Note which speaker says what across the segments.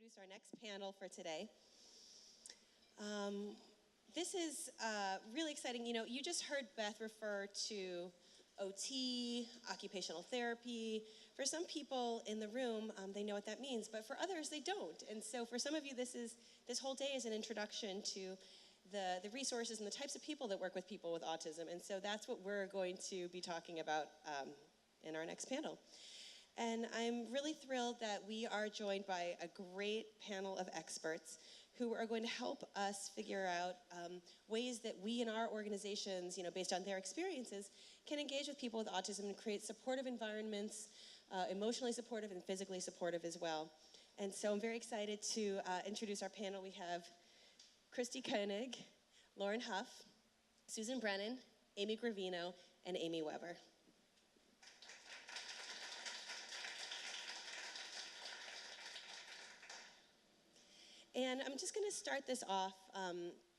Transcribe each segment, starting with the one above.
Speaker 1: introduce our next panel for today. This is really exciting. You know, you just heard Beth refer to OT, occupational therapy. For some people in the room, they know what that means, but for others, they don't. And so for some of you, this whole day is an introduction to the resources and the types of people that work with people with autism. And so that's what we're going to be talking about in our next panel. And I'm really thrilled that we are joined by a great panel of experts who are going to help us figure out ways that we in our organizations, based on their experiences, can engage with people with autism and create supportive environments, emotionally supportive and physically supportive as well. And so I'm very excited to introduce our panel. We have Kristie Koenig, Lauren Hough, Susan Brennan, Amy Gravino, and Amy Weber. And I'm just going to start this off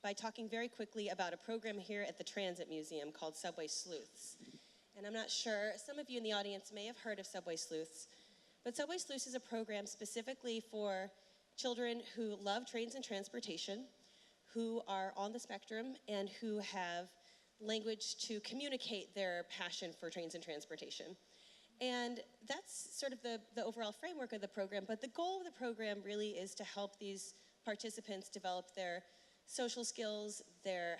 Speaker 1: by talking very quickly about a program here at the Transit Museum called Subway Sleuths. And I'm not sure, some of you in the audience may have heard of Subway Sleuths, but Subway Sleuths is a program specifically for children who love trains and transportation, who are on the spectrum, and who have language to communicate their passion for trains and transportation. And that's sort of the overall framework of the program, but the goal of the program really is to help these participants develop their social skills,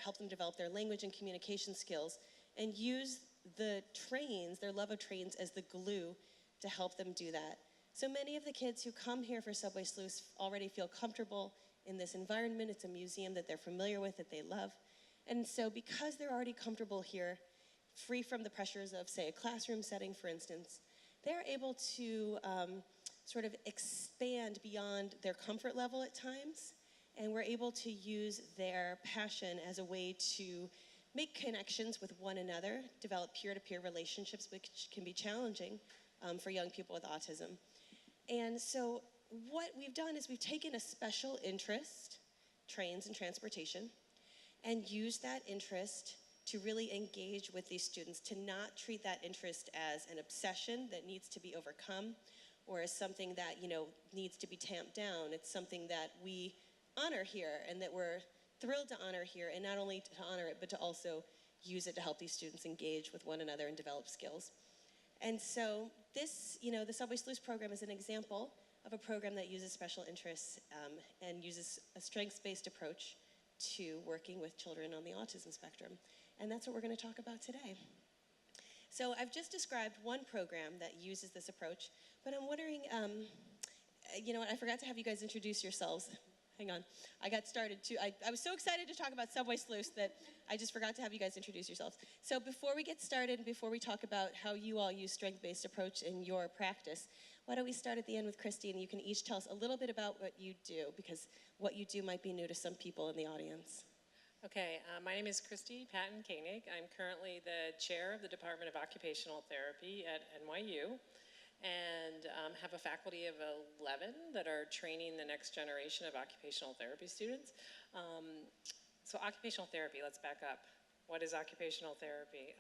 Speaker 1: help them develop their language and communication skills, and use the trains, their love of trains, as the glue to help them do that. So many of the kids who come here for Subway Sleuths already feel comfortable in this environment. It's a museum that they're familiar with, that they love. And so because they're already comfortable here, free from the pressures of, say, a classroom setting, for instance, they're able to sort of expand beyond their comfort level at times, and we're able to use their passion as a way to make connections with one another, develop peer-to-peer relationships, which can be challenging for young people with autism. And so what we've done is we've taken a special interest, trains and transportation, and used that interest to really engage with these students, to not treat that interest as an obsession that needs to be overcome or as something that needs to be tamped down. It's something that we honor here and that we're thrilled to honor here, and not only to honor it, but to also use it to help these students engage with one another and develop skills. And so this, the Subway Sleuths program is an example of a program that uses special interests and uses a strengths-based approach to working with children on the autism spectrum. And that's what we're going to talk about today. So I've just described one program that uses this approach, but I'm wondering, I forgot to have you guys introduce yourselves. Hang on, I got started too. I was so excited to talk about Subway Sleuths that I just forgot to have you guys introduce yourselves. So before we get started, before we talk about how you all use strength-based approach in your practice, why don't we start at the end with Kristie, and you can each tell us a little bit about what you do, because what you do might be new to some people in the audience.
Speaker 2: Okay, my name is Kristie Patten Koenig. I'm currently the chair of the Department of Occupational Therapy at NYU, and have a faculty of 11 that are training the next generation of occupational therapy students. So occupational therapy, let's back up. What is occupational therapy?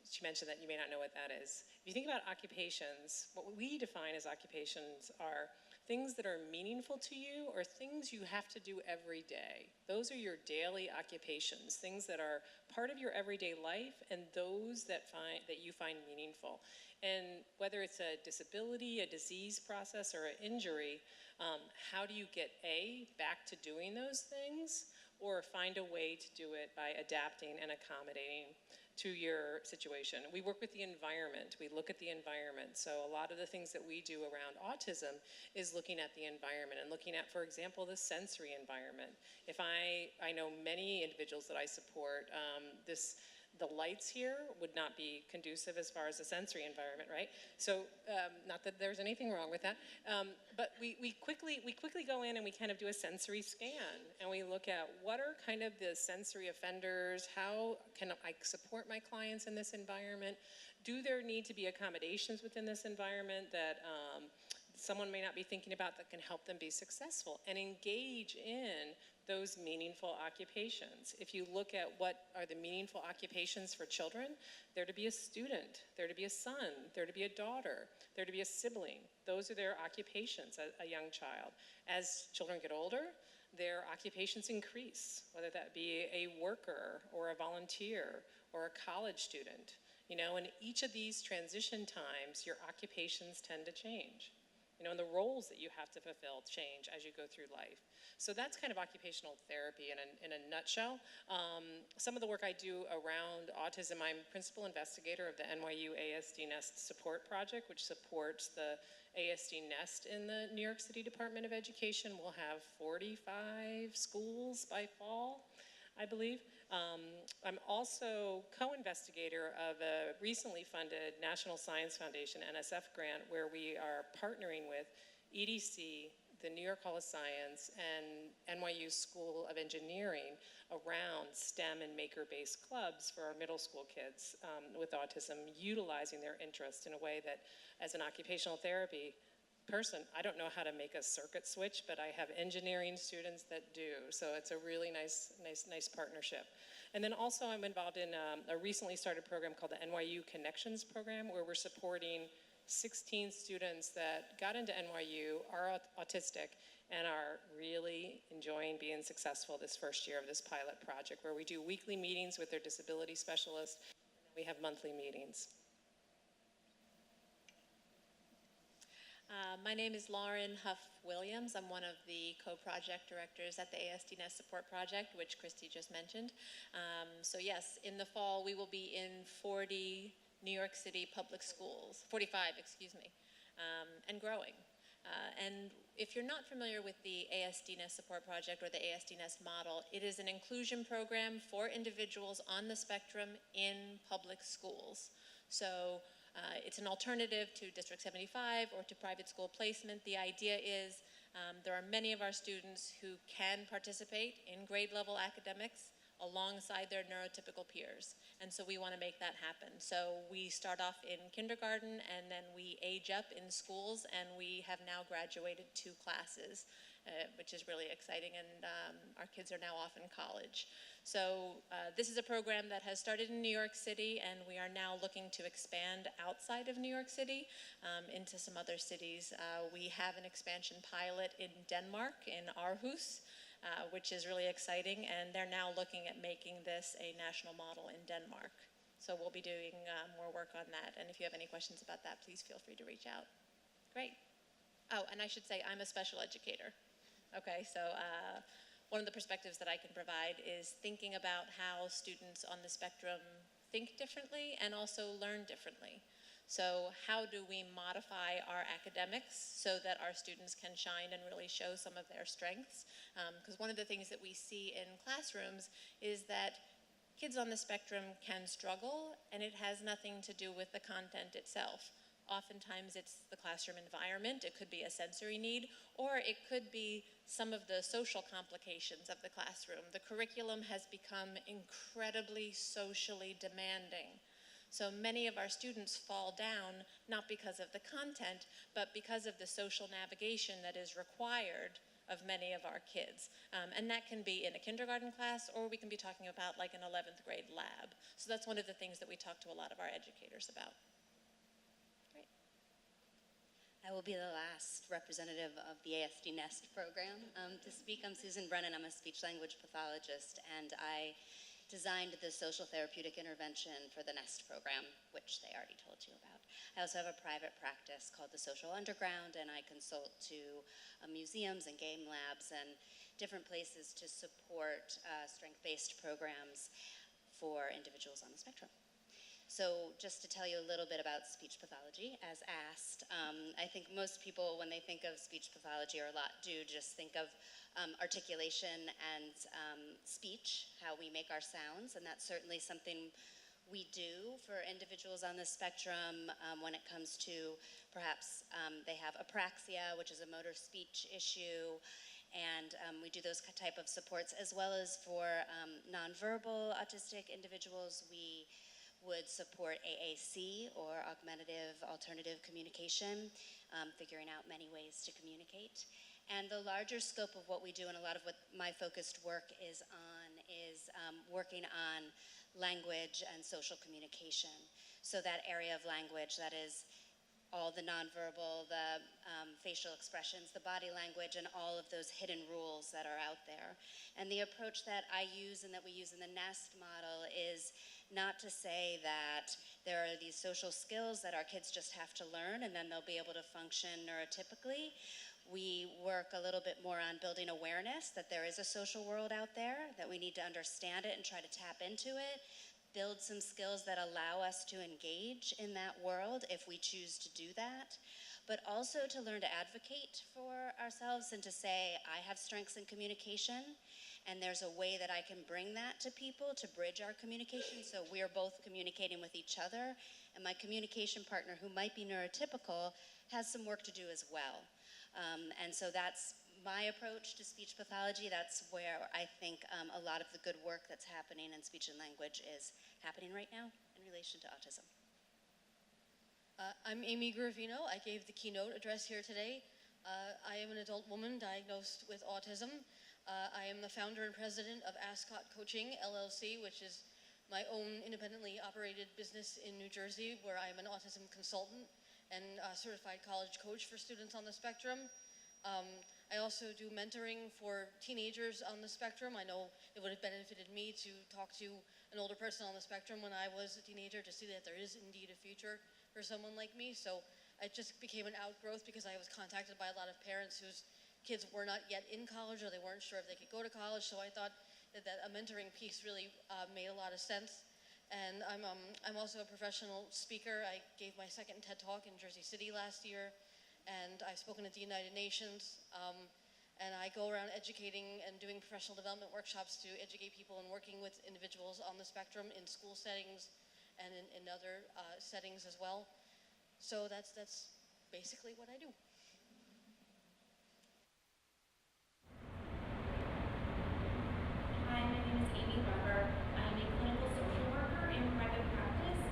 Speaker 2: She mentioned that you may not know what that is. If you think about occupations, what we define as occupations are things that are meaningful to you or things you have to do every day. Those are your daily occupations, things that are part of your everyday life and those that you find meaningful. And whether it's a disability, a disease process, or an injury, how do you get back to doing those things, or find a way to do it by adapting and accommodating to your situation? We work with the environment. We look at the environment. So a lot of the things that we do around autism is looking at the environment and looking at, for example, the sensory environment. If I know many individuals that I support, the lights here would not be conducive as far as the sensory environment, right? So not that there's anything wrong with that, but we quickly go in and we kind of do a sensory scan, and we look at what are kind of the sensory offenders, how can I support my clients in this environment, do there need to be accommodations within this environment that someone may not be thinking about that can help them be successful, and engage in those meaningful occupations. If you look at what are the meaningful occupations for children, they're to be a student, they're to be a son, they're to be a daughter, they're to be a sibling. Those are their occupations, a young child. As children get older, their occupations increase, whether that be a worker or a volunteer or a college student. You know, in each of these transition times, your occupations tend to change. You know, and the roles that you have to fulfill change as you go through life. So that's kind of occupational therapy in a nutshell. Some of the work I do around autism, I'm principal investigator of the NYU ASD Nest Support Project, which supports the ASD Nest in the New York City Department of Education. We'll have 45 schools by fall, I believe. I'm also co-investigator of a recently funded National Science Foundation NSF grant where we are partnering with EDC, the New York Hall of Science, and NYU School of Engineering around STEM and maker-based clubs for our middle school kids with autism, utilizing their interest in a way that, as an occupational therapy person, I don't know how to make a circuit switch, but I have engineering students that do. So it's a really nice partnership. And then also I'm involved in a recently started program called the NYU Connections Program, where we're supporting 16 students that got into NYU, are autistic, and are really enjoying being successful this first year of this pilot project, where we do weekly meetings with their disability specialist, and we have monthly meetings.
Speaker 3: My name is Lauren Huff Williams. I'm one of the co-project directors at the ASD Nest Support Project, which Kristie just mentioned. So yes, in the fall we will be in 40 New York City public schools, 45, excuse me, and growing. And if you're not familiar with the ASD Nest Support Project or the ASD Nest model, it is an inclusion program for individuals on the spectrum in public schools. So it's an alternative to District 75 or to private school placement. The idea is there are many of our students who can participate in grade level academics alongside their neurotypical peers. And so we want to make that happen. So we start off in kindergarten and then we age up in schools, and we have now graduated 2 classes, which is really exciting, and our kids are now off in college. So this is a program that has started in New York City, and we are now looking to expand outside of New York City into some other cities. We have an expansion pilot in Denmark, in Aarhus, which is really exciting, and they're now looking at making this a national model in Denmark. So we'll be doing more work on that, and if you have any questions about that, please feel free to reach out. Great. Oh, and I should say I'm a special educator. Okay, so one of the perspectives that I can provide is thinking about how students on the spectrum think differently and also learn differently. So how do we modify our academics so that our students can shine and really show some of their strengths? Because one of the things that we see in classrooms is that kids on the spectrum can struggle, and it has nothing to do with the content itself. Oftentimes it's the classroom environment, it could be a sensory need, or it could be some of the social complications of the classroom. The curriculum has become incredibly socially demanding. So many of our students fall down, not because of the content, but because of the social navigation that is required of many of our kids. And that can be in a kindergarten class, or we can be talking about like an 11th grade lab. So that's one of the things that we talk to a lot of our educators about. Great.
Speaker 4: I will be the last representative of the ASD Nest program to speak. I'm Susan Brennan. I'm a speech-language pathologist, and I designed the social therapeutic intervention for the NEST program, which they already told you about. I also have a private practice called the Social Underground, and I consult to museums and game labs and different places to support strength-based programs for individuals on the spectrum. So just to tell you a little bit about speech pathology, as asked, I think most people, when they think of speech pathology, or a lot do, just think of articulation and speech, how we make our sounds, and that's certainly something we do for individuals on the spectrum when it comes to perhaps they have apraxia, which is a motor speech issue, and we do those type of supports, as well as for nonverbal autistic individuals. We would support AAC, or augmentative alternative communication, figuring out many ways to communicate. And the larger scope of what we do, and a lot of what my focused work is on, is working on language and social communication. So that area of language that is all the nonverbal, the facial expressions, the body language, and all of those hidden rules that are out there. And the approach that I use and that we use in the NEST model is not to say that there are these social skills that our kids just have to learn and then they'll be able to function neurotypically. We work a little bit more on building awareness that there is a social world out there, that we need to understand it and try to tap into it, build some skills that allow us to engage in that world if we choose to do that, but also to learn to advocate for ourselves and to say, I have strengths in communication, and there's a way that I can bring that to people to bridge our communication so we're both communicating with each other, and my communication partner, who might be neurotypical, has some work to do as well. And so that's my approach to speech pathology. That's where I think a lot of the good work that's happening in speech and language is happening right now in relation to autism.
Speaker 5: I'm Amy Gravino. I gave the keynote address here today. I am an adult woman diagnosed with autism. I am the founder and president of Ascot Coaching, LLC, which is my own independently operated business in New Jersey, where I am an autism consultant and a certified college coach for students on the spectrum. I also do mentoring for teenagers on the spectrum. I know it would have benefited me to talk to an older person on the spectrum when I was a teenager to see that there is indeed a future for someone like me. So it just became an outgrowth because I was contacted by a lot of parents whose kids were not yet in college or they weren't sure if they could go to college. So I thought that a mentoring piece really made a lot of sense. And I'm also a professional speaker. I gave my second TED Talk in Jersey City last year, and I've spoken at the United Nations. And I go around educating and doing professional development workshops to educate people and working with individuals on the spectrum in school settings and in other settings as well. So that's basically what I do.
Speaker 6: Hi, my name is Amy Weber. I'm a clinical social worker in private practice.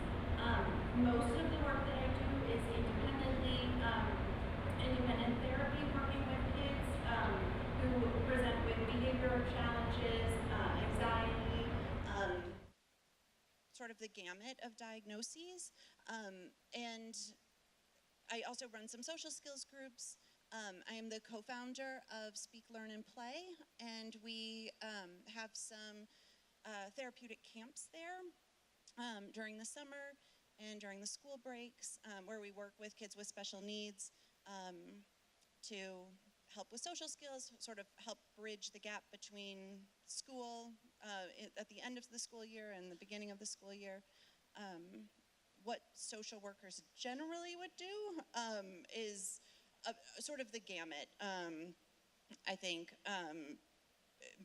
Speaker 6: Most of the work that I do is independently, independent therapy, working with kids who present with behavioral challenges, anxiety,
Speaker 7: sort of the gamut of diagnoses. And I also run some social skills groups. I am the co-founder of Speak, Learn, and Play, and we have some therapeutic camps there during the summer and during the school breaks, where we work with kids with special needs to help with social skills, sort of help bridge the gap between school at the end of the school year and the beginning of the school year. What social workers generally would do is sort of the gamut. I think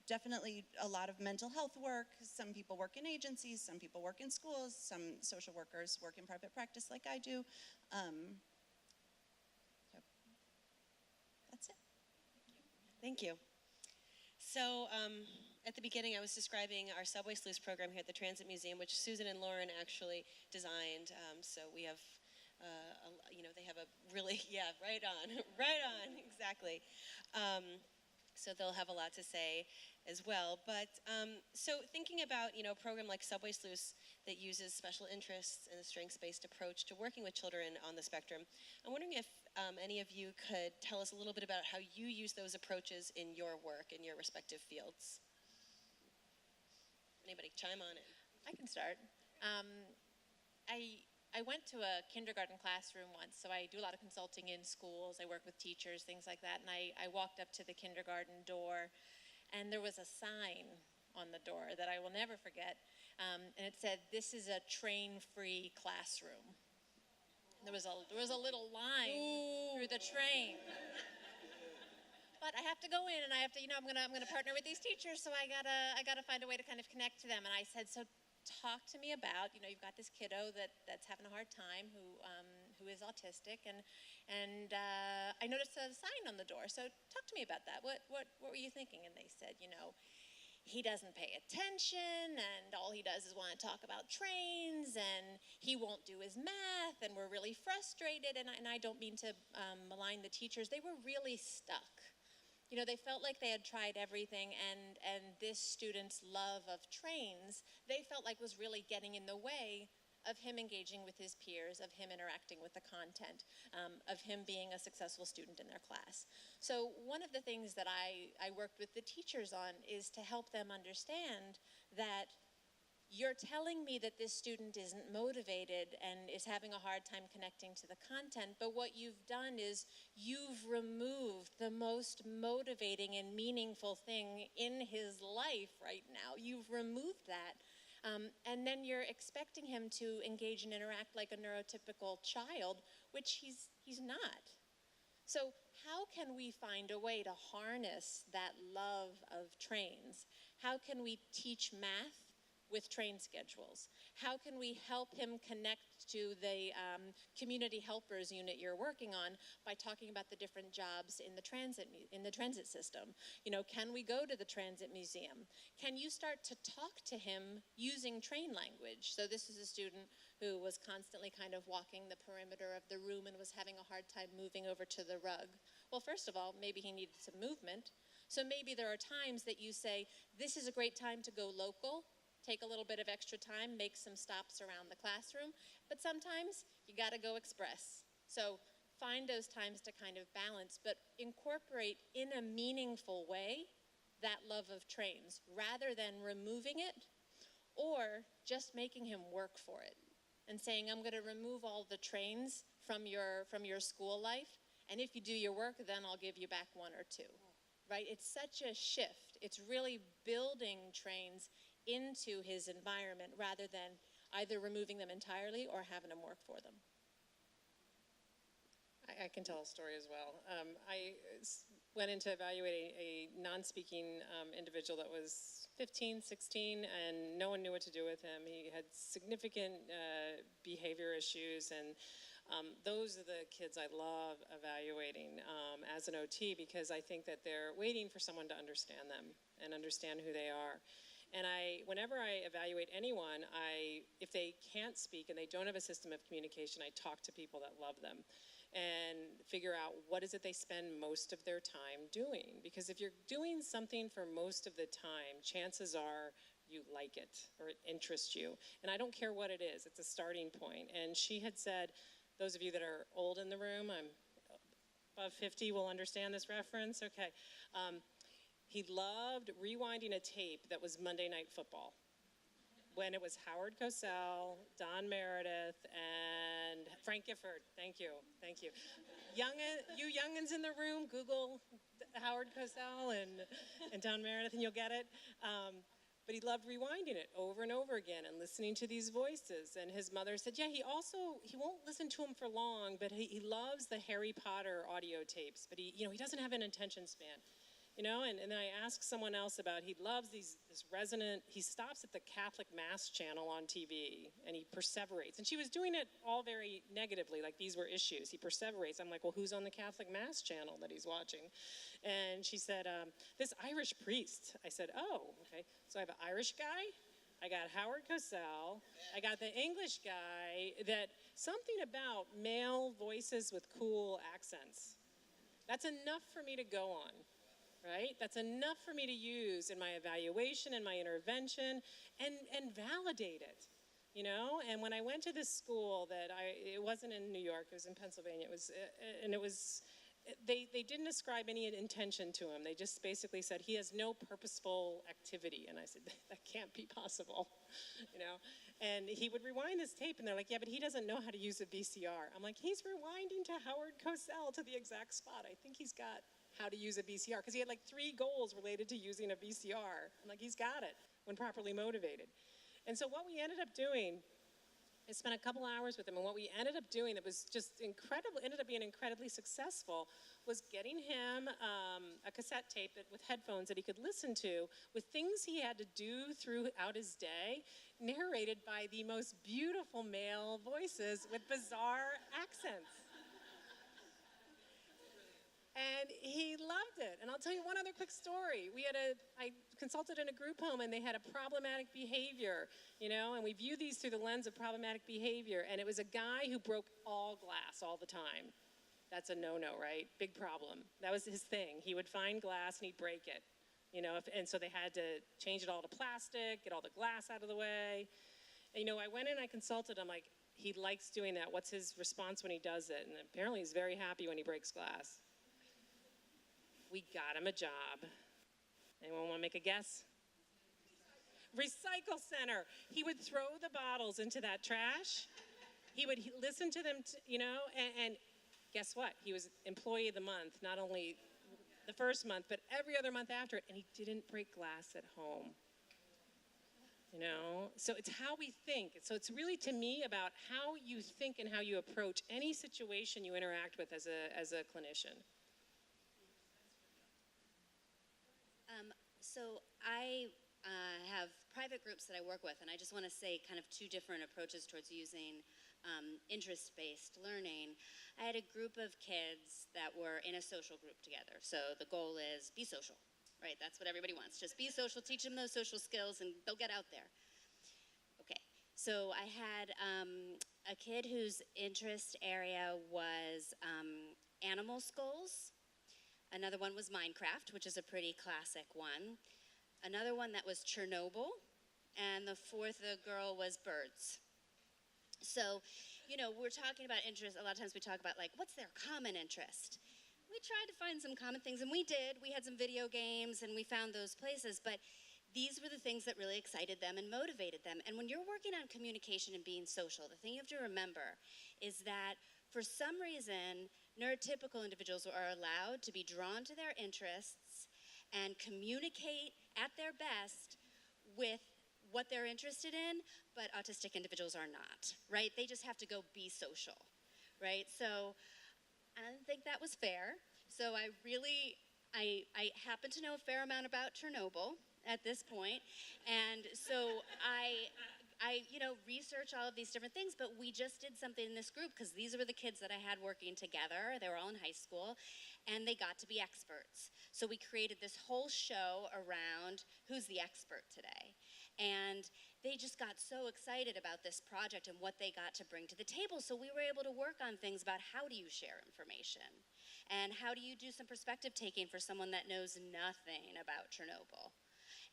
Speaker 7: definitely a lot of mental health work. Some people work in agencies, some people work in schools, some social workers work in private practice like I do. So that's it.
Speaker 1: Thank you. So at the beginning, I was describing our Subway Sleuths program here at the Transit Museum, which Susan and Lauren actually designed. So we have, they have a really, right on, exactly. So they'll have a lot to say as well. But so thinking about, a program like Subway Sleuths that uses special interests and a strengths-based approach to working with children on the spectrum, I'm wondering if any of you could tell us a little bit about how you use those approaches in your work, in your respective fields. Anybody chime on in?
Speaker 3: I can start. I went to a kindergarten classroom once, so I do a lot of consulting in schools. I work with teachers, things like that, and I walked up to the kindergarten door, and there was a sign on the door that I will never forget, and it said, "This is a train-free classroom." There was a little line through the train. But I have to go in, and I have to, I'm gonna partner with these teachers, so I gotta find a way to kind of connect to them. And I said, so talk to me about, you've got this kiddo that's having a hard time who is autistic, and I noticed a sign on the door. So talk to me about that. What were you thinking? And they said, he doesn't pay attention, and all he does is want to talk about trains, and he won't do his math, and we're really frustrated. And I don't mean to malign the teachers. They were really stuck. You know, they felt like they had tried everything, and this student's love of trains, they felt like was really getting in the way of him engaging with his peers, of him interacting with the content, of him being a successful student in their class. So one of the things that I worked with the teachers on is to help them understand that you're telling me that this student isn't motivated and is having a hard time connecting to the content, but what you've done is you've removed the most motivating and meaningful thing in his life right now. You've removed that. And then you're expecting him to engage and interact like a neurotypical child, which he's not. So how can we find a way to harness that love of trains? How can we teach math with train schedules? How can we help him connect to the community helpers unit you're working on by talking about the different jobs in the transit system? You know, can we go to the transit museum? Can you start to talk to him using train language? So this is a student who was constantly kind of walking the perimeter of the room and was having a hard time moving over to the rug. Well, first of all, maybe he needed some movement. So maybe there are times that you say, this is a great time to go local, take a little bit of extra time, make some stops around the classroom, but sometimes you gotta go express. So find those times to kind of balance, but incorporate in a meaningful way that love of trains, rather than removing it or just making him work for it and saying, I'm gonna remove all the trains from your school life, and if you do your work, then I'll give you back one or two, right? It's such a shift. It's really building trains into his environment rather than either removing them entirely or having him work for them.
Speaker 2: I can tell a story as well. I went into evaluating a non-speaking individual that was 15, 16, and no one knew what to do with him. He had significant behavior issues, and those are the kids I love evaluating as an OT, because I think that they're waiting for someone to understand them and understand who they are. And whenever I evaluate anyone, if they can't speak and they don't have a system of communication, I talk to people that love them and figure out what is it they spend most of their time doing. Because if you're doing something for most of the time, chances are you like it or it interests you. And I don't care what it is, it's a starting point. And she had said, those of you that are old in the room, I'm above 50 will understand this reference, okay. He loved rewinding a tape that was Monday Night Football, when it was Howard Cosell, Don Meredith, and Frank Gifford. Thank you. You youngins in the room, Google Howard Cosell and Don Meredith and you'll get it. But he loved rewinding it over and over again and listening to these voices. And his mother said, yeah, he won't listen to them for long, but he loves the Harry Potter audio tapes, but he doesn't have an attention span. You know, and then I asked someone else about, he loves this resonant, he stops at the Catholic Mass channel on TV, and he perseverates. And she was doing it all very negatively, like these were issues. He perseverates. I'm like, well, who's on the Catholic Mass channel that he's watching? And she said, this Irish priest. I said, oh, okay. So I have an Irish guy, I got Howard Cosell, I got the English guy, that something about male voices with cool accents. That's enough for me to go on. Right? That's enough for me to use in my evaluation and my intervention and validate it, you know? And when I went to this school it wasn't in New York, it was in Pennsylvania, they didn't ascribe any intention to him. They just basically said, he has no purposeful activity. And I said, that can't be possible, you know? And he would rewind this tape, and they're like, yeah, but he doesn't know how to use a VCR. I'm like, he's rewinding to Howard Cosell to the exact spot. I think he's got how to use a VCR, because he had like 3 goals related to using a VCR. I'm like, he's got it when properly motivated. And so what we ended up doing is spent a couple hours with him, and what we ended up doing that was just incredible, ended up being incredibly successful, was getting him a cassette tape with headphones that he could listen to with things he had to do throughout his day, narrated by the most beautiful male voices with bizarre accents. And he loved it. And I'll tell you one other quick story. I consulted in a group home and they had a problematic behavior, you know, and we view these through the lens of problematic behavior. And it was a guy who broke all glass all the time. That's a no-no, right? Big problem. That was his thing. He would find glass and he'd break it, you know, and so they had to change it all to plastic, get all the glass out of the way. And, you know, I went in, I consulted, I'm like, he likes doing that. What's his response when he does it? And apparently he's very happy when he breaks glass. We got him a job. Anyone want to make a guess? Recycle center. He would throw the bottles into that trash. He would listen to them, you know, and guess what? He was employee of the month, not only the first month, but every other month after it, and he didn't break glass at home. You know, so it's how we think. So it's really, to me, about how you think and how you approach any situation you interact with as a clinician.
Speaker 4: So I have private groups that I work with, and I just want to say kind of two different approaches towards using interest-based learning. I had a group of kids that were in a social group together. So the goal is be social, right? That's what everybody wants. Just be social, teach them those social skills, and they'll get out there. Okay, so I had a kid whose interest area was animal skulls. Another one was Minecraft, which is a pretty classic one. Another one that was Chernobyl. And the fourth girl was birds. So, you know, we're talking about interest. A lot of times we talk about, like, what's their common interest? We tried to find some common things, and we did. We had some video games, and we found those places. But these were the things that really excited them and motivated them. And when you're working on communication and being social, the thing you have to remember is that for some reason, neurotypical individuals are allowed to be drawn to their interests and communicate at their best with what they're interested in, but autistic individuals are not, right? They just have to go be social, right? So I didn't think that was fair. So I happen to know a fair amount about Chernobyl at this point. And so I research all of these different things, but we just did something in this group because these were the kids that I had working together. They were all in high school, and they got to be experts. So we created this whole show around who's the expert today. And they just got so excited about this project and what they got to bring to the table. So we were able to work on things about how do you share information? And how do you do some perspective taking for someone that knows nothing about Chernobyl?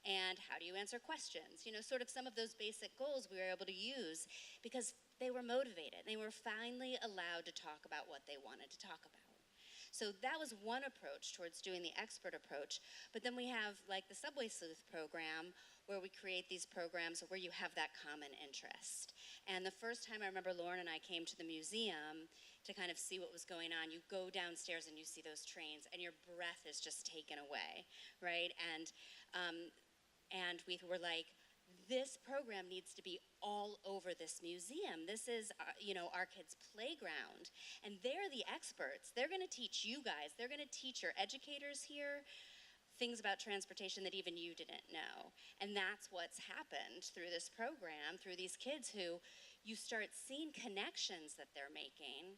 Speaker 4: And how do you answer questions? You know, sort of some of those basic goals we were able to use because they were motivated. They were finally allowed to talk about what they wanted to talk about. So that was one approach towards doing the expert approach. But then we have like the Subway Sleuth program where we create these programs where you have that common interest. And the first time I remember Lauren and I came to the museum to kind of see what was going on, you go downstairs and you see those trains and your breath is just taken away, right? And we were like, this program needs to be all over this museum. This is, our kids' playground. And they're the experts. They're going to teach you guys. They're going to teach your educators here things about transportation that even you didn't know. And that's what's happened through this program, through these kids who you start seeing connections that they're making.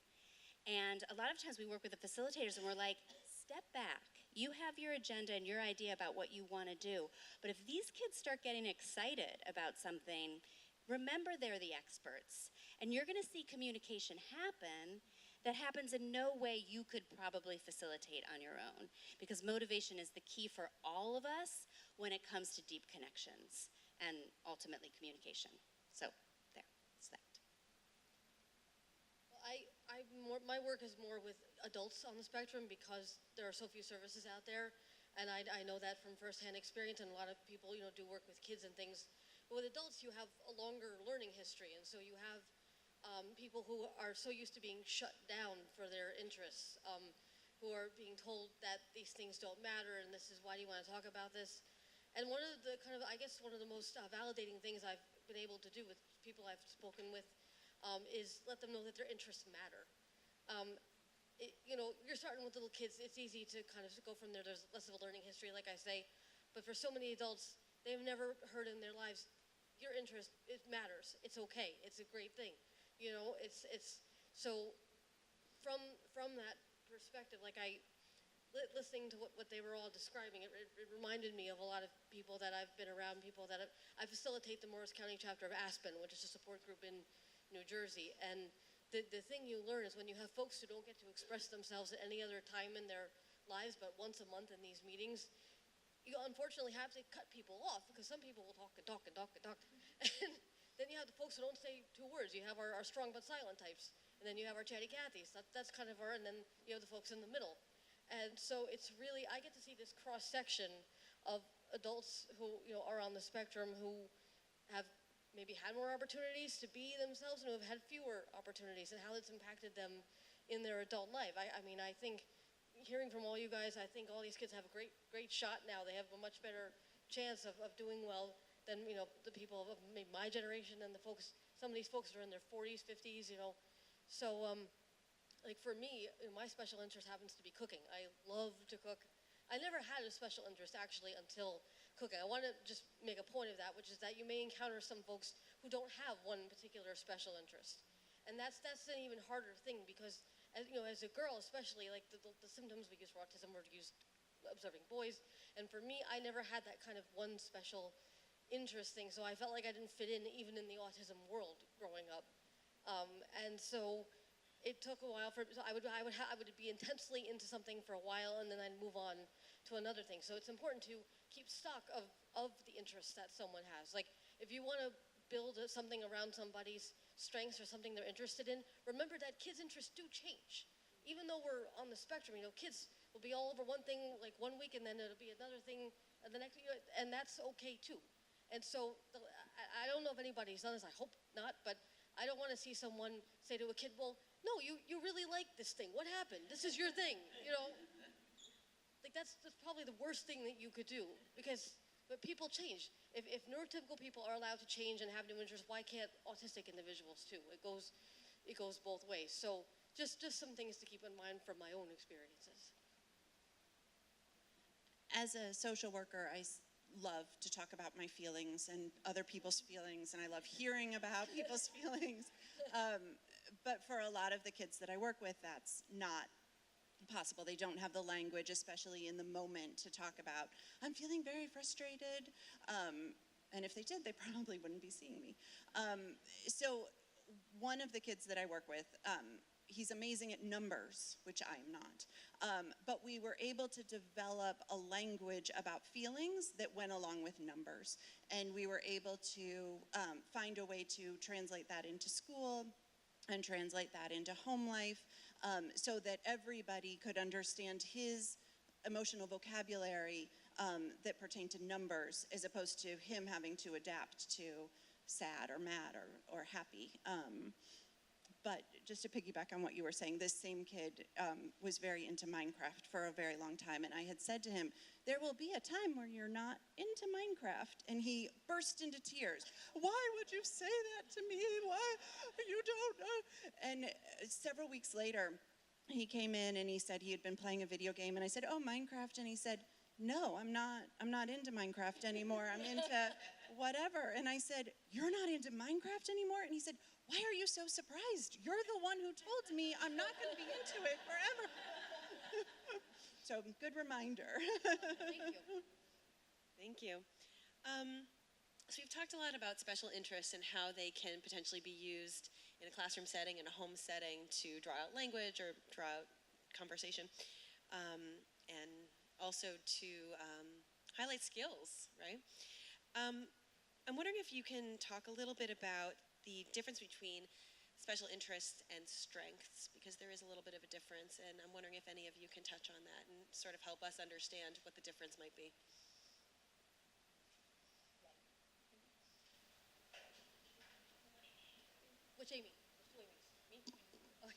Speaker 4: And a lot of times we work with the facilitators and we're like, step back. You have your agenda and your idea about what you want to do. But if these kids start getting excited about something, remember they're the experts. And you're going to see communication happen that happens in no way you could probably facilitate on your own. Because motivation is the key for all of us when it comes to deep connections and ultimately communication. So there, it's that.
Speaker 5: My work is more with adults on the spectrum because there are so few services out there, and I know that from firsthand experience. And a lot of people, do work with kids and things. But with adults, you have a longer learning history, and so you have people who are so used to being shut down for their interests, who are being told that these things don't matter, and this is why do you want to talk about this? And one of the one of the most validating things I've been able to do with people I've spoken with is let them know that their interests matter. You're starting with little kids, it's easy to kind of go from there. There's less of a learning history, like I say, but for so many adults, they've never heard in their lives, your interest, it matters, it's okay, it's a great thing. It's so from that perspective, like listening to what they were all describing, it reminded me of a lot of people that I've been around, people that I facilitate the Morris County chapter of Aspen, which is a support group in New Jersey. And the thing you learn is when you have folks who don't get to express themselves at any other time in their lives, but once a month in these meetings, you unfortunately have to cut people off because some people will talk and talk and talk and talk. And then you have the folks who don't say 2 words. You have our strong but silent types. And then you have our chatty Cathys. That's kind of and then you have the folks in the middle. And so it's really, I get to see this cross-section of adults who, are on the spectrum, who have maybe had more opportunities to be themselves and who have had fewer opportunities, and how it's impacted them in their adult life. I mean, I think, hearing from all you guys, I think all these kids have a great shot now. They have a much better chance of doing well than, the people of maybe my generation and some of these folks are in their 40s, 50s, So, like for me, my special interest happens to be cooking. I love to cook. I never had a special interest actually until cooking. I want to just make a point of that, which is that you may encounter some folks who don't have one particular special interest. And that's an even harder thing because, as a girl especially, like the symptoms we use for autism were used observing boys. And for me, I never had that kind of one special interest thing. So I felt like I didn't fit in even in the autism world growing up. And so it took a while so I would be intensely into something for a while, and then I'd move on to another thing. So it's important to keep stock of the interests that someone has. Like if you want to build something around somebody's strengths or something they're interested in, remember that kids' interests do change. Even though we're on the spectrum, kids will be all over one thing like one week, and then it'll be another thing the next week, and that's okay too. And so I don't know if anybody's done this, I hope not, but I don't want to see someone say to a kid, well, no, you really like this thing. What happened? This is your thing, Like that's probably the worst thing that you could do but people change. If neurotypical people are allowed to change and have new interests, why can't autistic individuals too? It goes both ways. So just some things to keep in mind from my own experiences.
Speaker 7: As a social worker, I love to talk about my feelings and other people's feelings, and I love hearing about people's feelings. But for a lot of the kids that I work with, that's not possible. They don't have the language, especially in the moment, to talk about, I'm feeling very frustrated. And if they did, they probably wouldn't be seeing me. So one of the kids that I work with, he's amazing at numbers, which I'm not. But we were able to develop a language about feelings that went along with numbers. And we were able to find a way to translate that into school and translate that into home life so that everybody could understand his emotional vocabulary that pertained to numbers, as opposed to him having to adapt to sad or mad or happy. But just to piggyback on what you were saying, this same kid was very into Minecraft for a very long time, and I had said to him, there will be a time where you're not into Minecraft, and he burst into tears. Why would you say that to me? Why? You don't know. And several weeks later, he came in and he said he had been playing a video game, and I said, oh, Minecraft, and he said, no, I'm not into Minecraft anymore. I'm into whatever. And I said, you're not into Minecraft anymore? And he said, why are you so surprised? You're the one who told me I'm not going to be into it forever. So, good reminder.
Speaker 5: Thank you.
Speaker 1: Thank you. So we've talked a lot about special interests and how they can potentially be used in a classroom setting, in a home setting, to draw out language or draw out conversation, and also to highlight skills, right? I'm wondering if you can talk a little bit about the difference between special interests and strengths, because there is a little bit of a difference, and I'm wondering if any of you can touch on that and sort of help us understand what the difference might be.
Speaker 5: Which Amy? Which two Amy's? Me? Okay.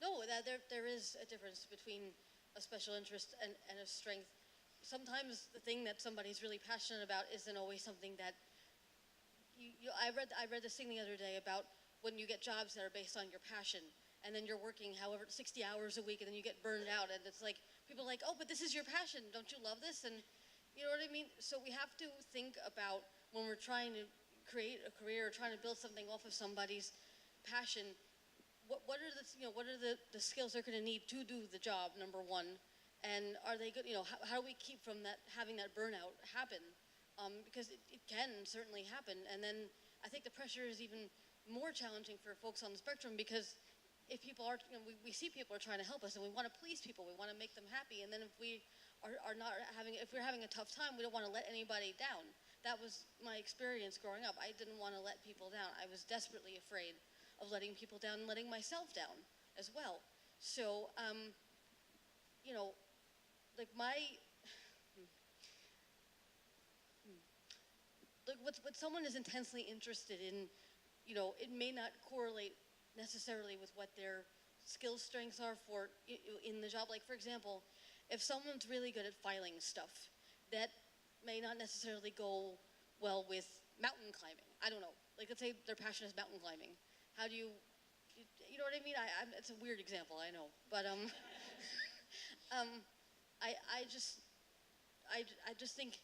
Speaker 5: No, there is a difference between a special interest and a strength. Sometimes the thing that somebody's really passionate about isn't always something that I read this thing the other day about when you get jobs that are based on your passion, and then you're working 60 hours a week, and then you get burned out, and it's like, people are like, oh, but this is your passion, don't you love this? And you know what I mean? So we have to think about, when we're trying to create a career or trying to build something off of somebody's passion, what are the skills they're going to need to do the job, number one, and are they good, how do we keep from that, having that burnout happen? Because it can certainly happen, and then I think the pressure is even more challenging for folks on the spectrum, because if people are, we see people are trying to help us, and we want to please people, we want to make them happy, and then if we if we're having a tough time, we don't want to let anybody down. That was my experience growing up. I didn't want to let people down. I was desperately afraid of letting people down and letting myself down as well. So, like what someone is intensely interested in, it may not correlate necessarily with what their skill strengths are for in the job. Like, for example, if someone's really good at filing stuff, that may not necessarily go well with mountain climbing. I don't know. Like, let's say their passion is mountain climbing. How do you know what I mean? It's a weird example, I know, but I just think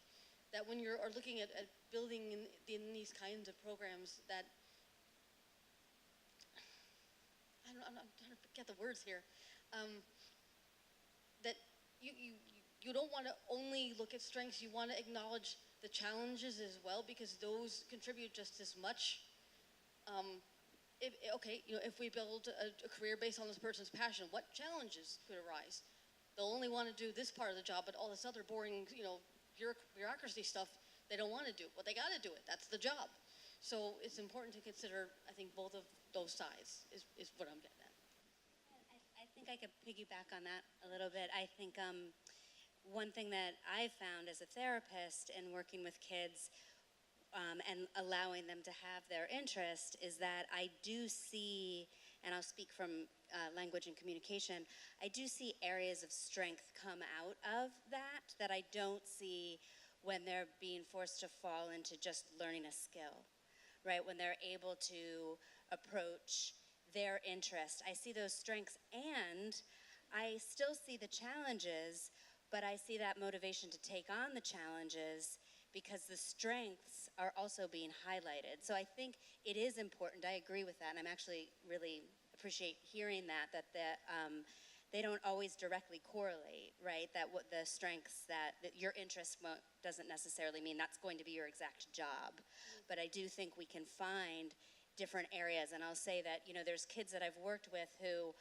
Speaker 5: that when you're looking at building in these kinds of programs, that I'm trying to get the words here, that you don't want to only look at strengths. You want to acknowledge the challenges as well, because those contribute just as much. If we build a career based on this person's passion, what challenges could arise? They'll only want to do this part of the job, but all this other boring, bureaucracy stuff, they don't want to do. But they got to do it. That's the job. So it's important to consider, I think, both of those sides is what I'm getting at.
Speaker 4: I think I could piggyback on that a little bit. I think one thing that I've found as a therapist in working with kids and allowing them to have their interest is that I do see, and I'll speak from language and communication, I do see areas of strength come out of that I don't see when they're being forced to fall into just learning a skill, right? When they're able to approach their interest. I see those strengths, and I still see the challenges, but I see that motivation to take on the challenges because the strengths are also being highlighted. So I think it is important. I agree with that, and I'm actually really appreciate hearing that they don't always directly correlate, right? That what the strengths, that your interest doesn't necessarily mean that's going to be your exact job. But I do think we can find different areas, and I'll say that, there's kids that I've worked with who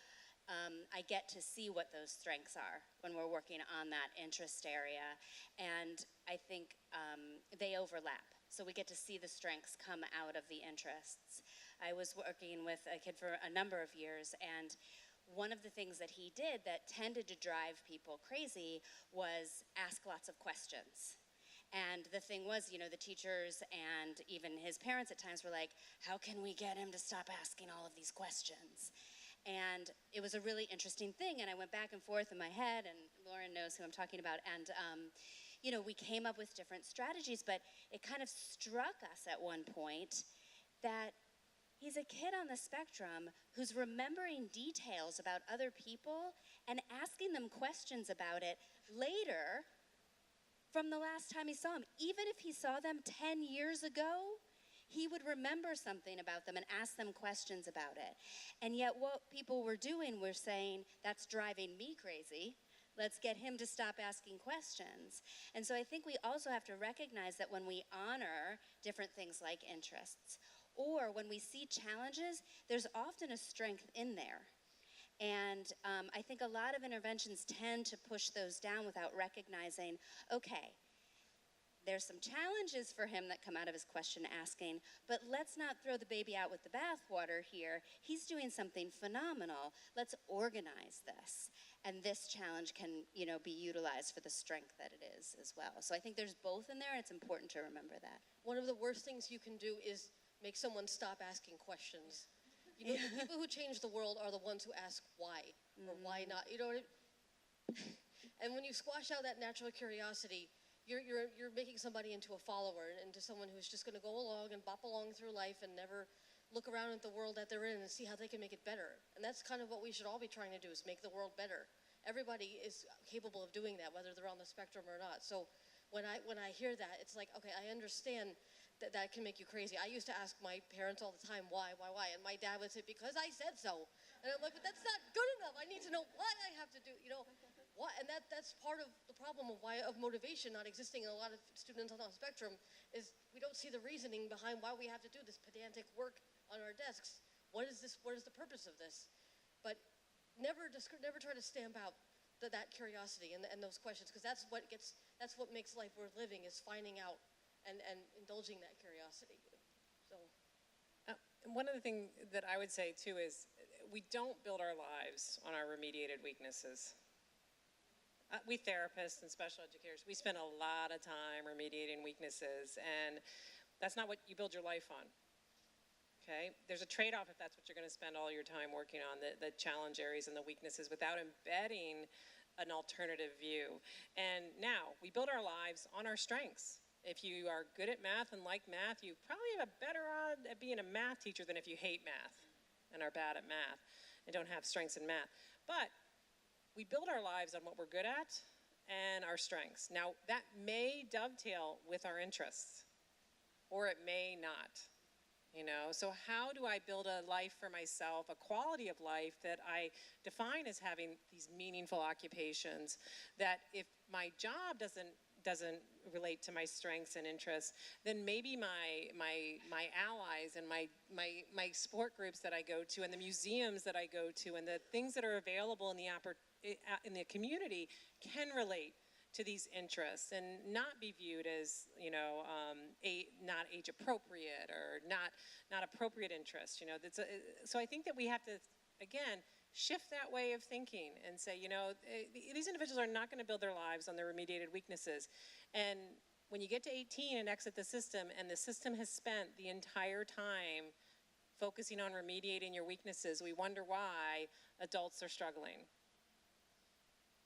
Speaker 4: I get to see what those strengths are when we're working on that interest area, and I think they overlap. So we get to see the strengths come out of the interests. I was working with a kid for a number of years, and one of the things that he did that tended to drive people crazy was ask lots of questions. And the thing was, the teachers and even his parents at times were like, how can we get him to stop asking all of these questions? And it was a really interesting thing, and I went back and forth in my head, and Lauren knows who I'm talking about, and we came up with different strategies, but it kind of struck us at one point that he's a kid on the spectrum who's remembering details about other people and asking them questions about it later from the last time he saw them. Even if he saw them 10 years ago, he would remember something about them and ask them questions about it. And yet what people were doing were saying, that's driving me crazy. Let's get him to stop asking questions. And so I think we also have to recognize that when we honor different things like interests, or when we see challenges, there's often a strength in there. And I think a lot of interventions tend to push those down without recognizing, okay, there's some challenges for him that come out of his question asking, but let's not throw the baby out with the bathwater here. He's doing something phenomenal. Let's organize this. And this challenge can, be utilized for the strength that it is as well. So I think there's both in there, and it's important to remember that.
Speaker 5: One of the worst things you can do is make someone stop asking questions. The people who change the world are the ones who ask why, or why not. And when you squash out that natural curiosity, you're making somebody into a follower, into someone who's just going to go along and bop along through life and never look around at the world that they're in and see how they can make it better. And that's kind of what we should all be trying to do, is make the world better. Everybody is capable of doing that, whether they're on the spectrum or not. So when I hear that, it's like, okay, I understand that can make you crazy. I used to ask my parents all the time, why? And my dad would say, because I said so. And I'm like, but that's not good enough. I need to know what I have to do, you know, what, and that's part of the problem of motivation not existing in a lot of students on the spectrum is we don't see the reasoning behind why we have to do this pedantic work on our desks. What is the purpose of this? But never try to stamp out that curiosity and those questions, because that's what makes life worth living, is finding out and indulging that curiosity. So.
Speaker 2: One of the things that I would say too is we don't build our lives on our remediated weaknesses. We therapists and special educators, we spend a lot of time remediating weaknesses, and that's not what you build your life on. Okay? There's a trade-off if that's what you're going to spend all your time working on, the challenge areas and the weaknesses, without embedding an alternative view. And now, we build our lives on our strengths. If you are good at math and like math, you probably have a better odds at being a math teacher than if you hate math and are bad at math and don't have strengths in math. But we build our lives on what we're good at and our strengths. Now, that may dovetail with our interests, or it may not. You know, so how do I build a life for myself, a quality of life that I define as having these meaningful occupations, that if my job doesn't relate to my strengths and interests, then maybe my allies and my sport groups that I go to and the museums that I go to and the things that are available in the community can relate to these interests and not be viewed as, you know, not age appropriate or not appropriate interest. You know, so I think that we have to, again, shift that way of thinking and say, you know, these individuals are not going to build their lives on their remediated weaknesses. And when you get to 18 and exit the system, and the system has spent the entire time focusing on remediating your weaknesses, we wonder why adults are struggling.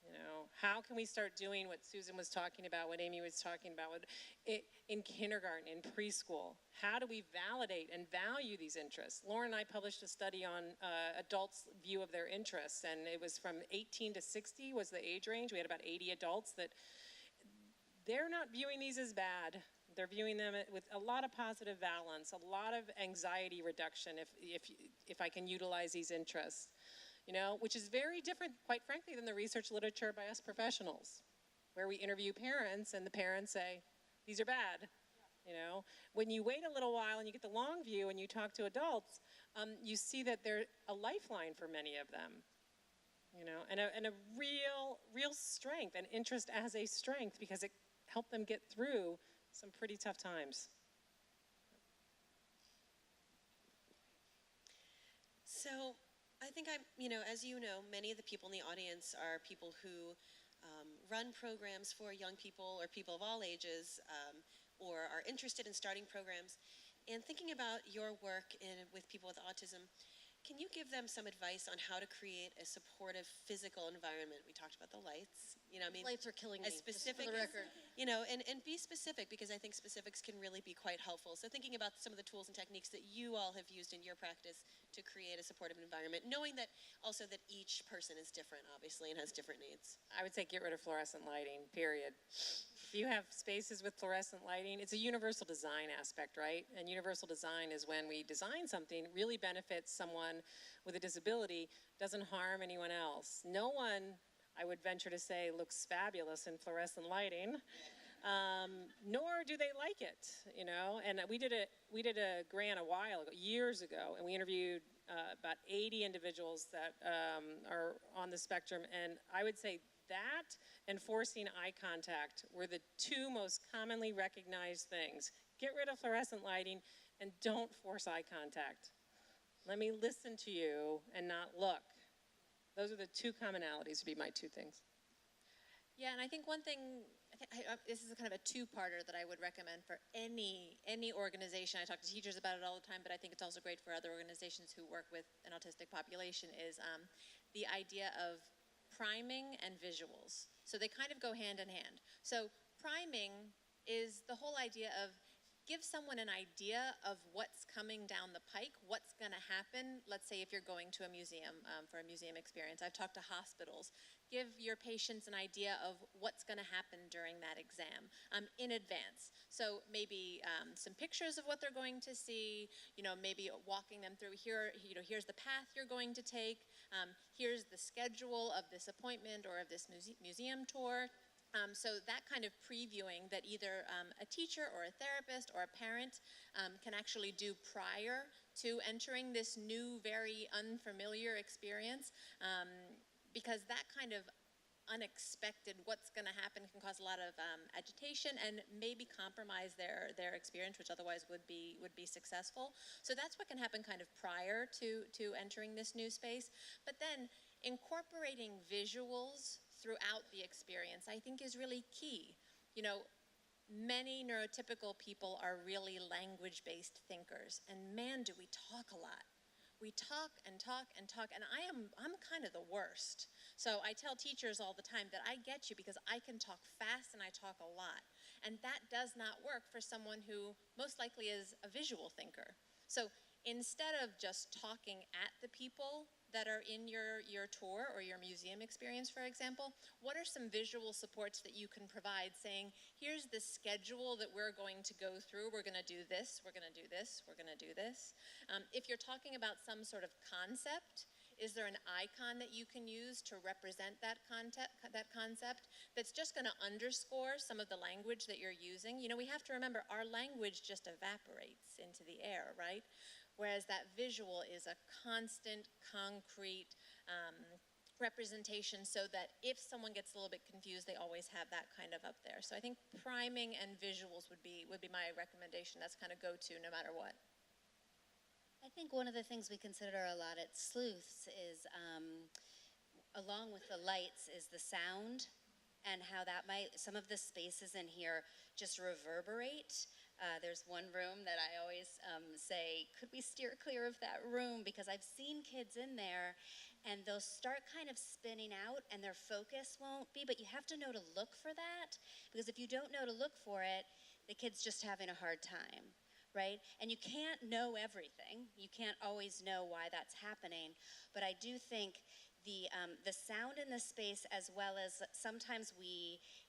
Speaker 2: You know, how can we start doing what Susan was talking about, what Amy was talking about in kindergarten, in preschool? How do we validate and value these interests? Lauren and I published a study on adults' view of their interests, and it was from 18 to 60 was the age range. We had about 80 adults that they're not viewing these as bad. They're viewing them with a lot of positive balance, a lot of anxiety reduction if I can utilize these interests. You know, which is very different, quite frankly, than the research literature by us professionals, where we interview parents and the parents say, these are bad. You know, when you wait a little while and you get the long view and you talk to adults, you see that they're a lifeline for many of them. You know, and a real strength, and interest as a strength, because it helped them get through some pretty tough times.
Speaker 1: So, I think you know, as you know, many of the people in the audience are people who run programs for young people or people of all ages, or are interested in starting programs. And thinking about your work with people with autism, can you give them some advice on how to create a supportive physical environment? We talked about the lights. You know, I mean,
Speaker 5: lights are killing me.
Speaker 1: As specific,
Speaker 5: just for the record.
Speaker 1: You know, and be specific, because I think specifics can really be quite helpful. So thinking about some of the tools and techniques that you all have used in your practice to create a supportive environment, knowing that also that each person is different, obviously, and has different needs.
Speaker 2: I would say get rid of fluorescent lighting, period. If you have spaces with fluorescent lighting, it's a universal design aspect, right? And universal design is when we design something really benefits someone with a disability, doesn't harm anyone else. No one, I would venture to say, looks fabulous in fluorescent lighting, nor do they like it, you know? And we did a grant a while ago, years ago, and we interviewed about 80 individuals that are on the spectrum, and I would say that and forcing eye contact were the two most commonly recognized things. Get rid of fluorescent lighting and don't force eye contact. Let me listen to you and not look. Those are the two commonalities, would be my two things.
Speaker 3: Yeah, and I think one thing, this is kind of a two-parter that I would recommend for any organization. I talk to teachers about it all the time, but I think it's also great for other organizations who work with an autistic population, is the idea of priming and visuals. So they kind of go hand in hand. So priming is the whole idea of give someone an idea of what's coming down the pike, what's going to happen. Let's say if you're going to a museum for a museum experience. I've talked to hospitals. give your patients an idea of what's going to happen during that exam in advance. So maybe some pictures of what they're going to see, maybe walking them through here, here's the path you're going to take, here's the schedule of this appointment or of this museum tour. So that kind of previewing that either a teacher or a therapist or a parent can actually do prior to entering this new, very unfamiliar experience, because that kind of unexpected what's going to happen can cause a lot of agitation and maybe compromise their experience, which otherwise would be successful. So that's what can happen kind of prior to entering this new space. But then incorporating visuals throughout the experience, I think, is really key. Many neurotypical people are really language-based thinkers, and man, do we talk a lot. We talk and talk and talk, and I'm kind of the worst. So I tell teachers all the time that I get you because I can talk fast and I talk a lot. And that does not work for someone who most likely is a visual thinker. So instead of just talking at the people that are in your tour or your museum experience, for example, what are some visual supports that you can provide saying, here's the schedule that we're going to go through, we're going to do this, we're going to do this, we're going to do this. If you're talking about some sort of concept, is there an icon that you can use to represent that concept that's just going to underscore some of the language that you're using? We have to remember our language just evaporates into the air, right? Whereas that visual is a constant, concrete representation, so that if someone gets a little bit confused, they always have that kind of up there. So I think priming and visuals would be my recommendation. That's kind of go-to no matter what.
Speaker 4: I think one of the things we consider a lot at Sleuths is, along with the lights, is the sound and how that some of the spaces in here just reverberate. There's one room that I always say, could we steer clear of that room? Because I've seen kids in there and they'll start kind of spinning out and their focus won't be, but you have to know to look for that, because if you don't know to look for it, the kid's just having a hard time, right? And you can't know everything. You can't always know why that's happening, but I do think the sound in the space, as well as sometimes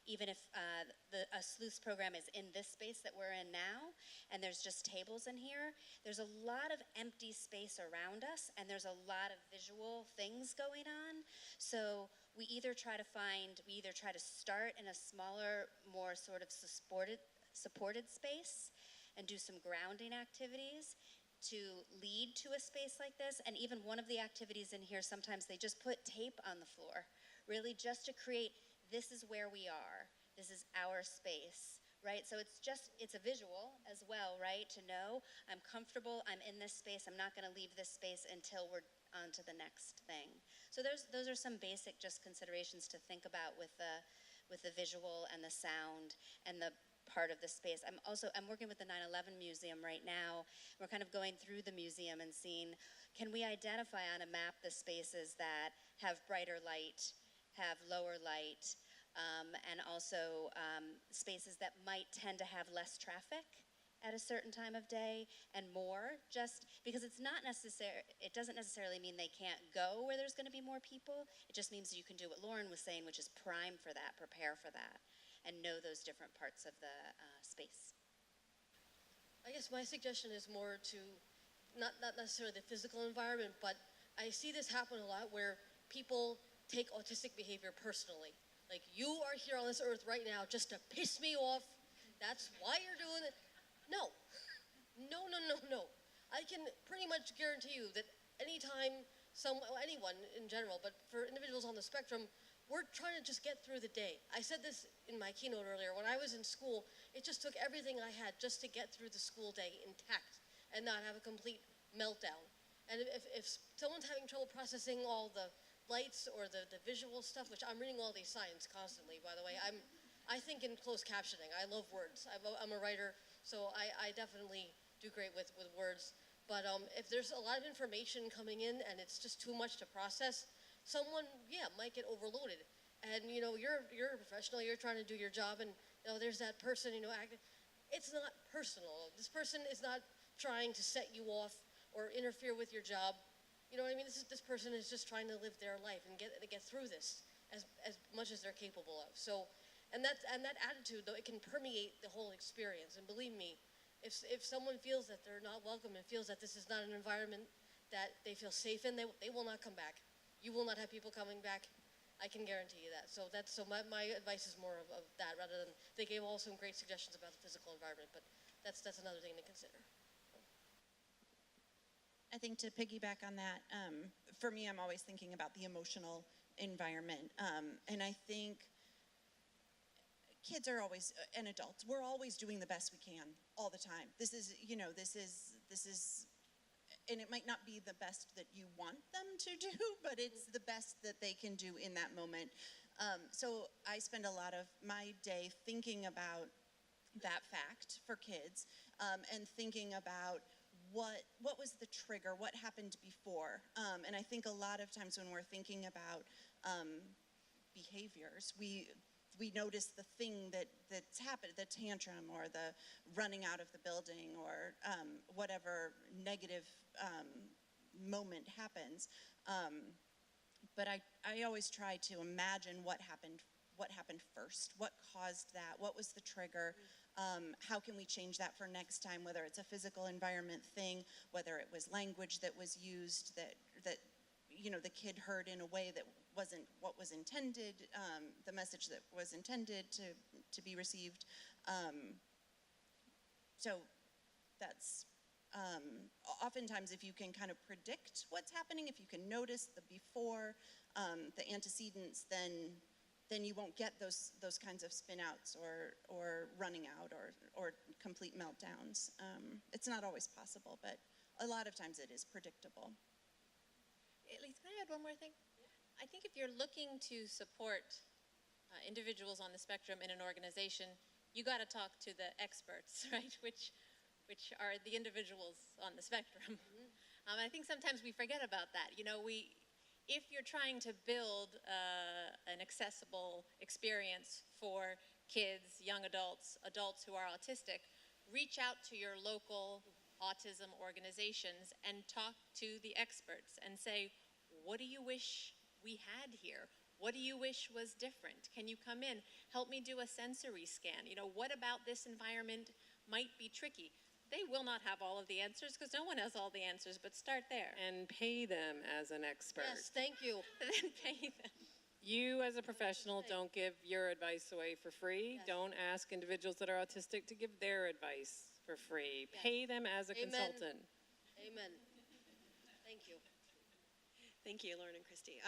Speaker 4: even if a Sleuths program is in this space that we're in now, and there's just tables in here, there's a lot of empty space around us, and there's a lot of visual things going on. So we either try to start in a smaller, more sort of supported space and do some grounding activities to lead to a space like this. And even one of the activities in here, sometimes they just put tape on the floor, really just to create, this is where we are, this is our space, right? So it's a visual as well, right? To know I'm comfortable, I'm in this space, I'm not gonna leave this space until we're on to the next thing. So those are some basic just considerations to think about with the visual and the sound and the part of the space. I'm working with the 9/11 Museum right now. We're kind of going through the museum and seeing, can we identify on a map the spaces that have brighter light, have lower light, and also spaces that might tend to have less traffic at a certain time of day and more, just because it doesn't necessarily mean they can't go where there's going to be more people. It just means you can do what Lauren was saying, which is prime for that, prepare for that, and know those different parts of the space.
Speaker 5: I guess my suggestion is more to not necessarily the physical environment, but I see this happen a lot where people take autistic behavior personally. Like, you are here on this earth right now just to piss me off. That's why you're doing it. No. No. I can pretty much guarantee you that anytime anyone in general, but for individuals on the spectrum, we're trying to just get through the day. I said this in my keynote earlier. When I was in school, it just took everything I had just to get through the school day intact and not have a complete meltdown. And if someone's having trouble processing all the lights or the visual stuff, which I'm reading all these signs constantly, by the way, I think in closed captioning. I love words. I'm a writer, so I definitely do great with words. But if there's a lot of information coming in and it's just too much to process, someone, might get overloaded. And, you're a professional, you're trying to do your job, and, there's that person, acting. It's not personal. This person is not trying to set you off or interfere with your job. You know what I mean? This person is just trying to live their life and get through this. as much as they're capable of. So, and that attitude, though, it can permeate the whole experience. And believe me, if someone feels that they're not welcome and feels that this is not an environment that they feel safe in, they will not come back. You will not have people coming back. I can guarantee you that. So my advice is more of that rather than, they gave all some great suggestions about the physical environment, but that's another thing to consider.
Speaker 7: I think to piggyback on that, for me, I'm always thinking about the emotional environment. And I think kids are always, and adults, we're always doing the best we can all the time. This is, and it might not be the best that you want them to do, but it's the best that they can do in that moment. So I spend a lot of my day thinking about that fact for kids, and thinking about what was the trigger, what happened before. And I think a lot of times when we're thinking about behaviors, we notice the thing that's happened, the tantrum or the running out of the building or whatever negative moment happens. But I always try to imagine what happened first, what caused that, what was the trigger, how can we change that for next time, whether it's a physical environment thing, whether it was language that was used that the kid heard in a way that wasn't what was intended, the message that was intended to be received. So that's oftentimes, if you can kind of predict what's happening, if you can notice the before, the antecedents, then you won't get those kinds of spin outs or running out or complete meltdowns. It's not always possible, but a lot of times it is predictable.
Speaker 3: Elise, can I add one more thing? I think if you're looking to support individuals on the spectrum in an organization, you got to talk to the experts, right? Which are the individuals on the spectrum. I think sometimes we forget about that. If you're trying to build an accessible experience for kids, young adults, adults who are autistic, reach out to your local autism organizations and talk to the experts and say, what do you wish we had here? What do you wish was different? Can you come in? Help me do a sensory scan. What about this environment might be tricky? They will not have all of the answers because no one has all the answers, but start there.
Speaker 2: And pay them as an expert.
Speaker 5: Yes, thank you.
Speaker 3: Then pay them.
Speaker 2: You as a professional don't give your advice away for free.
Speaker 5: Yes.
Speaker 2: Don't ask individuals that are autistic to give their advice for free.
Speaker 5: Yes.
Speaker 2: Pay them as a
Speaker 5: Amen.
Speaker 2: consultant.
Speaker 5: Amen. Thank you.
Speaker 1: Thank you, Lauren and Kristie.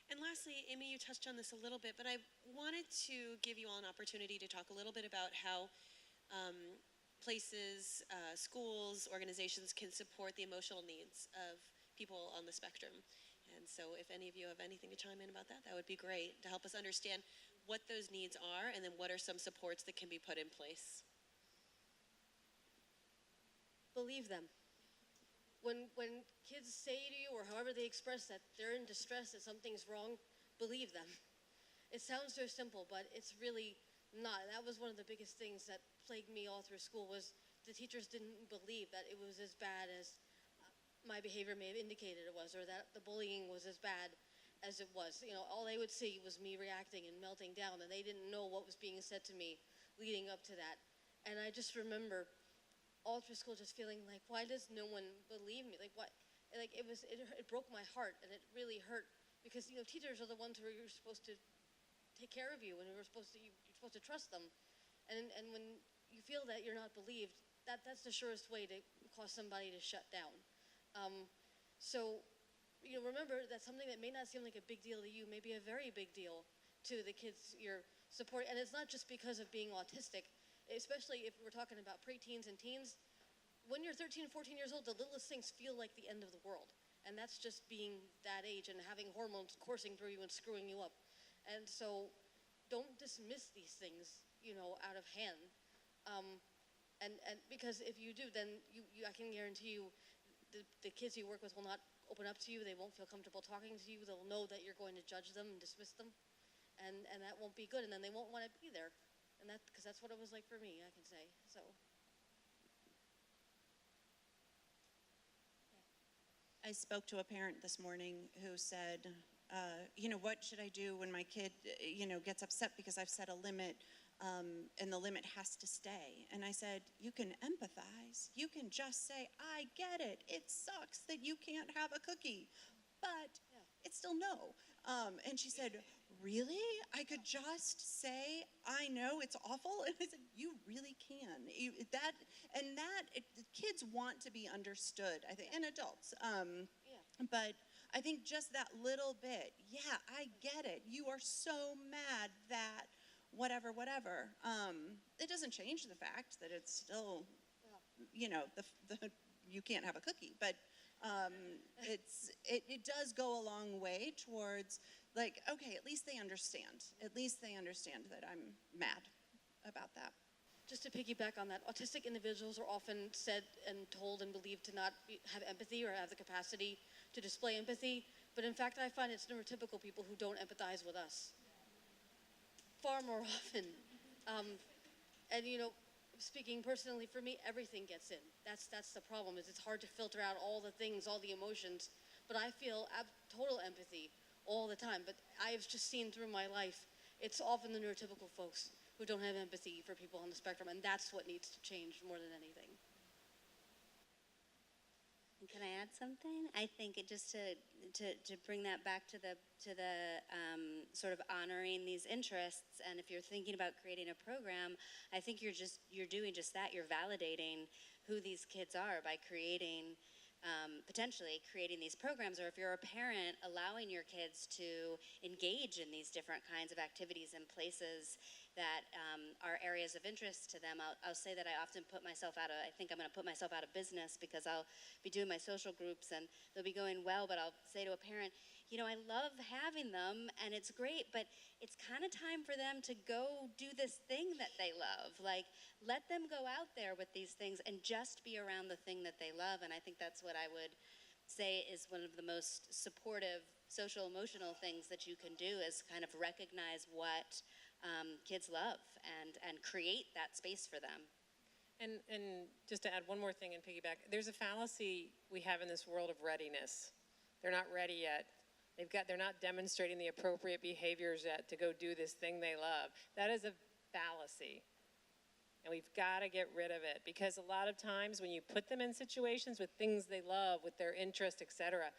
Speaker 1: And lastly, Amy, you touched on this a little bit, but I wanted to give you all an opportunity to talk a little bit about how places, schools, organizations can support the emotional needs of people on the spectrum. And so if any of you have anything to chime in about that, that would be great to help us understand what those needs are and then what are some supports that can be put in place.
Speaker 5: Believe them. When kids say to you, or however they express that they're in distress, that something's wrong, believe them. It sounds so simple, but it's really not. That was one of the biggest things that plagued me all through school, was the teachers didn't believe that it was as bad as my behavior may have indicated it was, or that the bullying was as bad as it was. All they would see was me reacting and melting down, and they didn't know what was being said to me leading up to that. And I just remember all through school just feeling like, why does no one believe me? Like, what? Like, it broke my heart, and it really hurt, because teachers are the ones who are supposed to take care of you, and you're supposed to trust them. And when you feel that you're not believed, that's the surest way to cause somebody to shut down. So remember that something that may not seem like a big deal to you may be a very big deal to the kids you're supporting. And it's not just because of being autistic, especially if we're talking about preteens and teens. When you're 13, 14 years old, the littlest things feel like the end of the world. And that's just being that age and having hormones coursing through you and screwing you up. And so don't dismiss these things, out of hand. And because if you do, then I can guarantee you the kids you work with will not open up to you. They won't feel comfortable talking to you. They'll know that you're going to judge them and dismiss them. And that won't be good. And then they won't want to be there. And because that's what it was like for me, I can say. So.
Speaker 7: I spoke to a parent this morning who said what should I do when my kid, gets upset because I've set a limit and the limit has to stay? And I said, you can empathize. You can just say, I get it. It sucks that you can't have a cookie, but it's still no. And she said, really? I could just say, I know it's awful? And I said, you really can. Kids want to be understood, I think, and adults. But I think just that little bit, yeah, I get it. You are so mad that whatever. It doesn't change the fact that it's still, you can't have a cookie. But it does go a long way towards, like, okay, at least they understand. At least they understand that I'm mad about that.
Speaker 5: Just to piggyback on that, autistic individuals are often said and told and believed to not have empathy or have the capacity to display empathy, but in fact I find it's neurotypical people who don't empathize with us far more often. And speaking personally for me, everything gets in. That's the problem, is it's hard to filter out all the things, all the emotions, but I feel total empathy all the time. But I've just seen through my life, it's often the neurotypical folks who don't have empathy for people on the spectrum, and that's what needs to change more than anything.
Speaker 4: Can I add something? I think just to bring that back to the sort of honoring these interests, and if you're thinking about creating a program, I think you're doing just that. You're validating who these kids are by creating, potentially creating these programs, or if you're a parent, allowing your kids to engage in these different kinds of activities and places that are areas of interest to them. I'll say that I often I think I'm going to put myself out of business because I'll be doing my social groups and they'll be going well, but I'll say to a parent, I love having them and it's great, but it's kind of time for them to go do this thing that they love. Like, let them go out there with these things and just be around the thing that they love. And I think that's what I would say is one of the most supportive social emotional things that you can do, is kind of recognize what kids love and create that space for them.
Speaker 2: And just to add one more thing and piggyback, there's a fallacy we have in this world of readiness. They're not ready yet. They're not demonstrating the appropriate behaviors yet to go do this thing they love. That is a fallacy. And we've got to get rid of it, because a lot of times when you put them in situations with things they love, with their interest, etc.,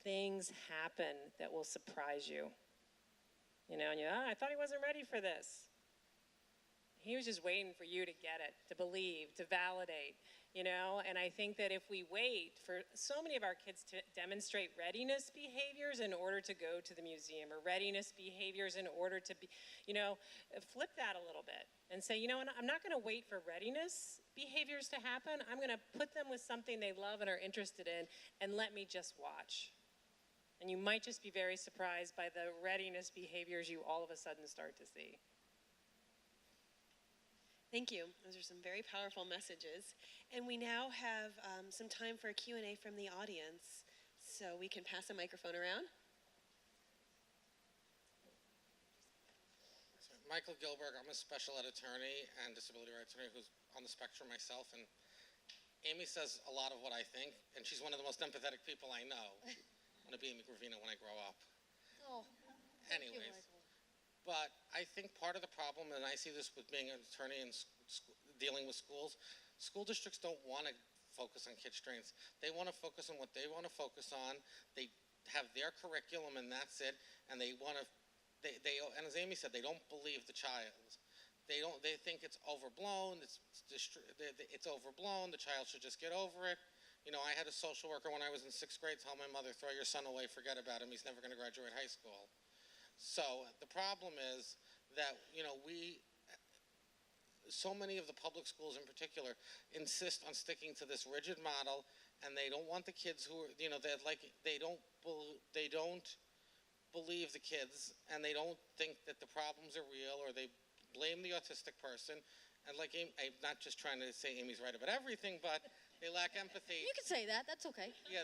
Speaker 2: things happen that will surprise you. And I thought he wasn't ready for this. He was just waiting for you to get it, to believe, to validate, And I think that if we wait for so many of our kids to demonstrate readiness behaviors in order to go to the museum, or readiness behaviors in order to be, flip that a little bit and say, I'm not going to wait for readiness behaviors to happen. I'm going to put them with something they love and are interested in, and let me just watch. And you might just be very surprised by the readiness behaviors you all of a sudden start to see.
Speaker 1: Thank you. Those are some very powerful messages. And we now have some time for a Q&A from the audience. So we can pass a microphone around.
Speaker 8: So Michael Gilberg, I'm a special ed attorney and disability rights attorney who's on the spectrum myself. And Amy says a lot of what I think, and she's one of the most empathetic people I know. I'm going to be Amy Gravino when I grow up.
Speaker 5: Oh,
Speaker 8: Anyways. But I think part of the problem, and I see this with being an attorney and dealing with schools, school districts don't want to focus on kid strengths. They want to focus on what they want to focus on. They have their curriculum and that's it. And they want to, and as Amy said, they don't believe the child. They think it's overblown. It's overblown. The child should just get over it. I had a social worker when I was in 6th grade tell my mother, throw your son away, forget about him. He's never going to graduate high school. So the problem is that, so many of the public schools in particular insist on sticking to this rigid model, and they don't want the kids who are, they don't believe the kids, and they don't think that the problems are real, or they blame the autistic person. And like, I'm not just trying to say Amy's right about everything, but they lack empathy.
Speaker 5: you can say that. That's okay.
Speaker 8: Yeah,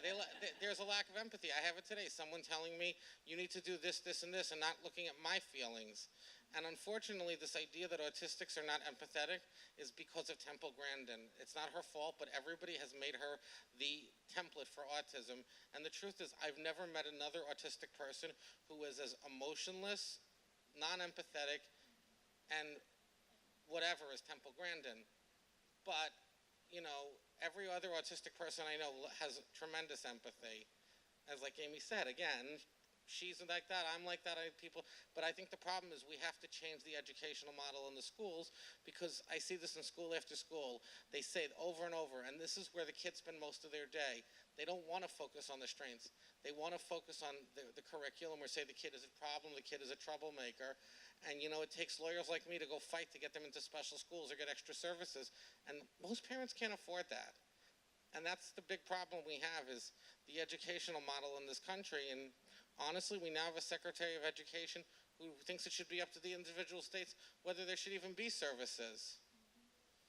Speaker 8: there's a lack of empathy. I have it today. Someone telling me, you need to do this, this, and this, and not looking at my feelings. And unfortunately, this idea that autistics are not empathetic is because of Temple Grandin. It's not her fault, but everybody has made her the template for autism. And the truth is, I've never met another autistic person who is as emotionless, non-empathetic, and whatever as Temple Grandin. But, you know, every other autistic person I know has tremendous empathy. As like Amy said, again, she's like that, I'm like that, I have people, but I think the problem is we have to change the educational model in the schools, because I see this in school after school. They say it over and over, and this is where the kids spend most of their day. They don't want to focus on the strengths. They want to focus on the curriculum, or say the kid is a problem, the kid is a troublemaker. And you know, it takes lawyers like me to go fight to get them into special schools or get extra services, and most parents can't afford that. And that's the big problem we have, is the educational model in this country. And honestly, we now have a Secretary of Education who thinks it should be up to the individual states whether there should even be services.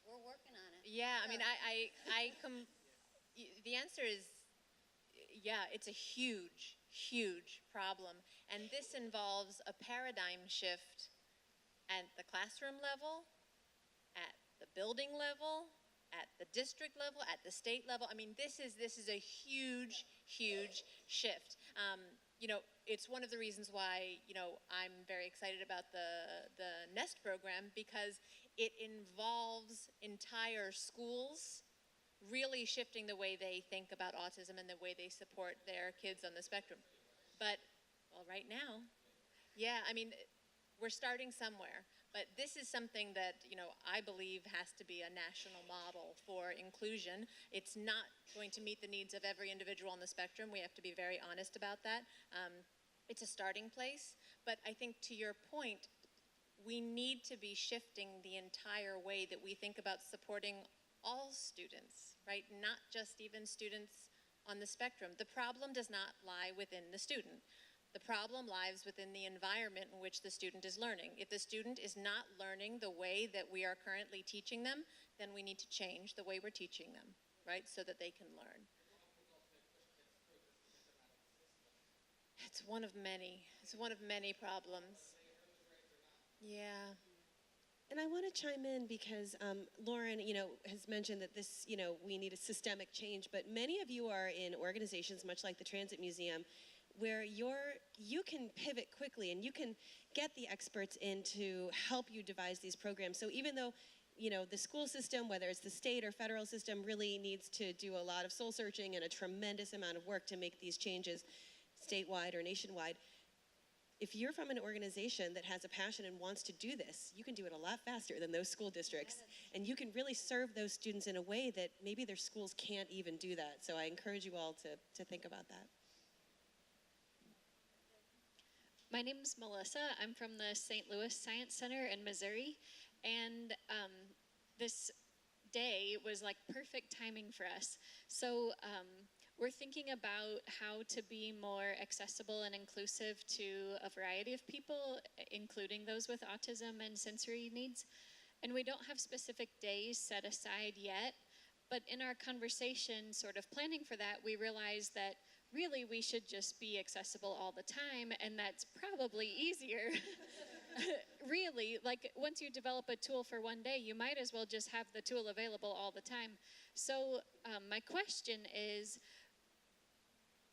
Speaker 4: We're working on it.
Speaker 3: Yeah, I mean, the answer is, yeah, it's a huge, huge problem. And this involves a paradigm shift at the classroom level, at the building level, at the district level, at the state level. I mean, this is a huge, huge shift. You know, it's one of the reasons why, you know, I'm very excited about the NEST program, because it involves entire schools really shifting the way they think about autism and the way they support their kids on the spectrum. But, well, right now, yeah, I mean, we're starting somewhere. But this is something that, you know, I believe has to be a national model for inclusion. It's not going to meet the needs of every individual on the spectrum. We have to be very honest about that. It's a starting place. But I think, to your point, we need to be shifting the entire way that we think about supporting all students, right? Not just even students on the spectrum. The problem does not lie within the student. The problem lies within the environment in which the student is learning. If the student is not learning the way that we are currently teaching them, then we need to change the way we're teaching them, right, so that they can learn. It's one of many. It's one of many problems. Yeah.
Speaker 1: And I want to chime in because Lauren, you know, has mentioned that this, you know, we need a systemic change, but many of you are in organizations much like the Transit Museum, where you can pivot quickly and you can get the experts in to help you devise these programs. So even though, you know, the school system, whether it's the state or federal system, really needs to do a lot of soul searching and a tremendous amount of work to make these changes statewide or nationwide, if you're from an organization that has a passion and wants to do this, you can do it a lot faster than those school districts. And you can really serve those students in a way that maybe their schools can't even do that. So I encourage you all to think about that.
Speaker 9: My name is Melissa. I'm from the St. Louis Science Center in Missouri, and this day was like perfect timing for us. So we're thinking about how to be more accessible and inclusive to a variety of people, including those with autism and sensory needs. And we don't have specific days set aside yet, but in our conversation, sort of planning for that, we realized that really we should just be accessible all the time, and that's probably easier. Really, like once you develop a tool for one day, you might as well just have the tool available all the time. So my question is,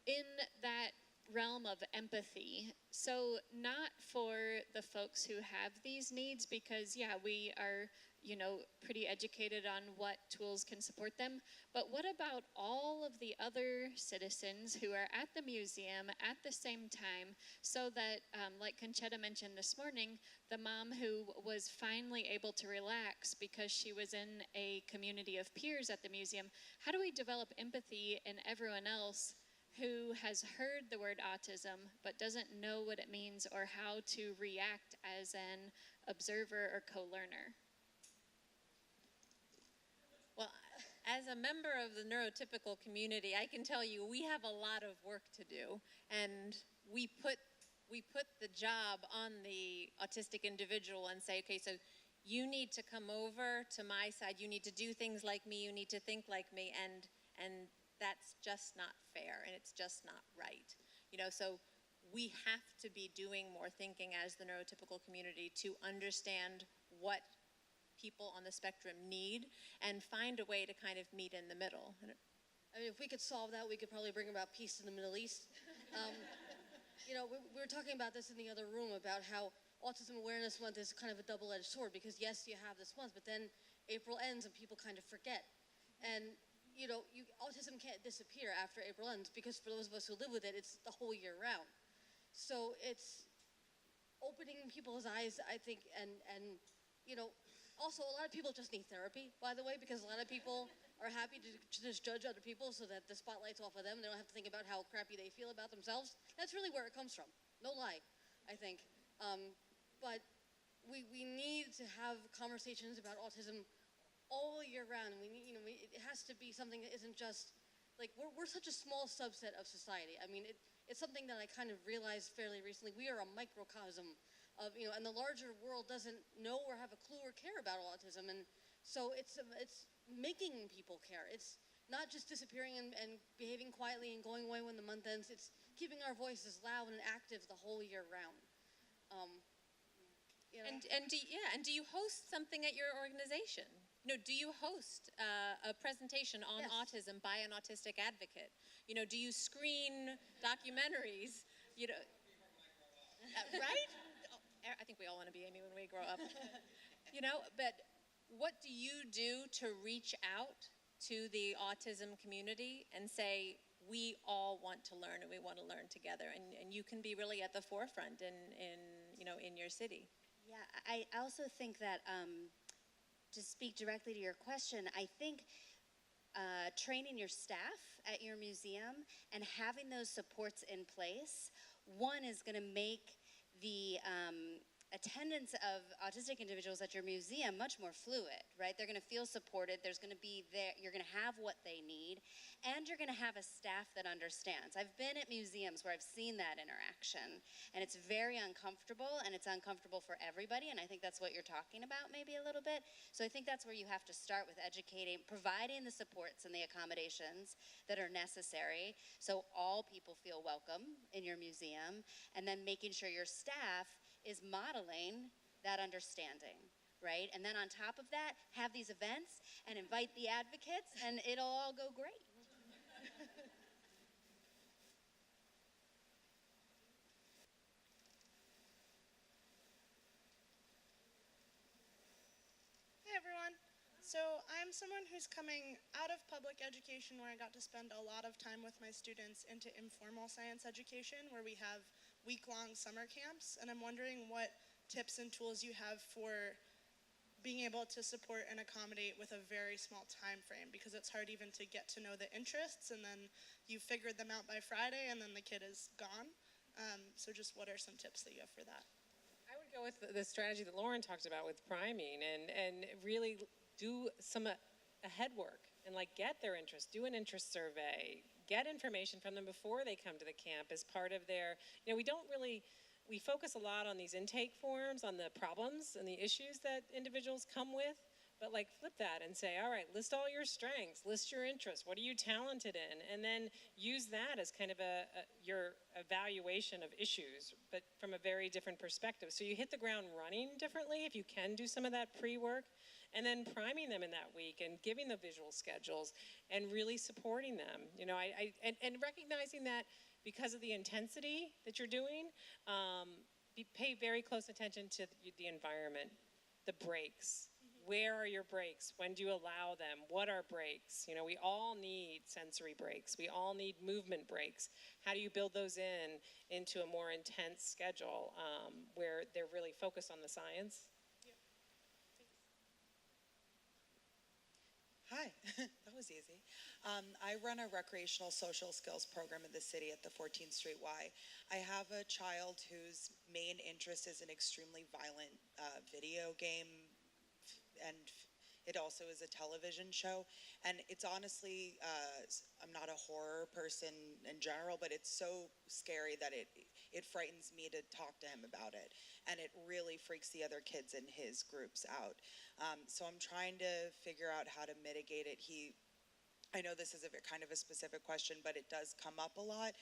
Speaker 9: in that realm of empathy, so not for the folks who have these needs, because yeah, we are, you know, pretty educated on what tools can support them, but what about all of the other citizens who are at the museum at the same time, so that, like Conchetta mentioned this morning, the mom who was finally able to relax because she was in a community of peers at the museum, how do we develop empathy in everyone else who has heard the word autism but doesn't know what it means or how to react as an observer or co-learner?
Speaker 2: Well, as a member of the neurotypical community, I can tell you we have a lot of work to do, and we put the job on the autistic individual and say, okay, so you need to come over to my side, you need to do things like me, you need to think like me, and that's just not fair, and it's just not right. You know, so
Speaker 3: we have to be doing more thinking as the neurotypical community to understand what people on the spectrum need and find a way to kind of meet in the middle.
Speaker 5: I mean, if we could solve that, we could probably bring about peace in the Middle East. You know, we were talking about this in the other room about how Autism Awareness Month is kind of a double-edged sword, because yes, you have this month, but then April ends and people kind of forget. And, you know, autism can't disappear after April ends, because for those of us who live with it, it's the whole year round. So it's opening people's eyes, I think, and you know, also a lot of people just need therapy, by the way, because a lot of people are happy to just judge other people so that the spotlight's off of them. They don't have to think about how crappy they feel about themselves. That's really where it comes from. No lie, I think. But we need to have conversations about autism all year round. We need, you know, it has to be something that isn't just, like, we're such a small subset of society. I mean, it's something that I kind of realized fairly recently. We are a microcosm of, you know, and the larger world doesn't know or have a clue or care about autism. And so it's making people care. It's not just disappearing and behaving quietly and going away when the month ends. It's keeping our voices loud and active the whole year round. You know?
Speaker 3: And do you host something at your organization? You know, do you host a presentation on
Speaker 5: Yes.
Speaker 3: autism by an autistic advocate? You know, do you screen documentaries? You know, right? I think we all want to be Amy when we grow up. You know, but what do you do to reach out to the autism community and say, we all want to learn and we want to learn together, and you can be really at the forefront in you know, in your city?
Speaker 4: Yeah, I also think that, to speak directly to your question, I think training your staff at your museum and having those supports in place, one, is going to make the attendance of autistic individuals at your museum much more fluid, right? They're going to feel supported. There's going to be there. You're going to have what they need, and you're going to have a staff that understands. I've been at museums where I've seen that interaction, and it's very uncomfortable, and it's uncomfortable for everybody, and I think that's what you're talking about maybe a little bit. So I think that's where you have to start with educating, providing the supports and the accommodations that are necessary so all people feel welcome in your museum, and then making sure your staff is modeling that understanding, right? And then on top of that, have these events and invite the advocates, and it'll all go great.
Speaker 10: Hey everyone. So I'm someone who's coming out of public education, where I got to spend a lot of time with my students, into informal science education, where we have week-long summer camps, and I'm wondering what tips and tools you have for being able to support and accommodate with a very small time frame, because it's hard even to get to know the interests, and then you figured them out by Friday and then the kid is gone. So just what are some tips that you have for that?
Speaker 2: I would go with the strategy that Lauren talked about with priming, and really do some ahead work and like get their interest, do an interest survey, get information from them before they come to the camp as part of their, you know, we focus a lot on these intake forms, on the problems and the issues that individuals come with, but like flip that and say, all right, list all your strengths, list your interests, what are you talented in, and then use that as kind of your evaluation of issues, but from a very different perspective. So you hit the ground running differently if you can do some of that pre-work, and then priming them in that week and giving the visual schedules and really supporting them. You know, and recognizing that because of the intensity that you're doing, pay very close attention to the environment, the breaks. Where are your breaks? When do you allow them? What are breaks? You know, we all need sensory breaks. We all need movement breaks. How do you build those into a more intense schedule where they're really focused on the science?
Speaker 11: Hi, that was easy. I run a recreational social skills program in the city at the 14th Street Y. I have a child whose main interest is an extremely violent video game, and it also is a television show. And it's honestly, I'm not a horror person in general, but it's so scary that it frightens me to talk to him about it. And it really freaks the other kids in his groups out. So I'm trying to figure out how to mitigate it. I know this is kind of a specific question, but it does come up a lot.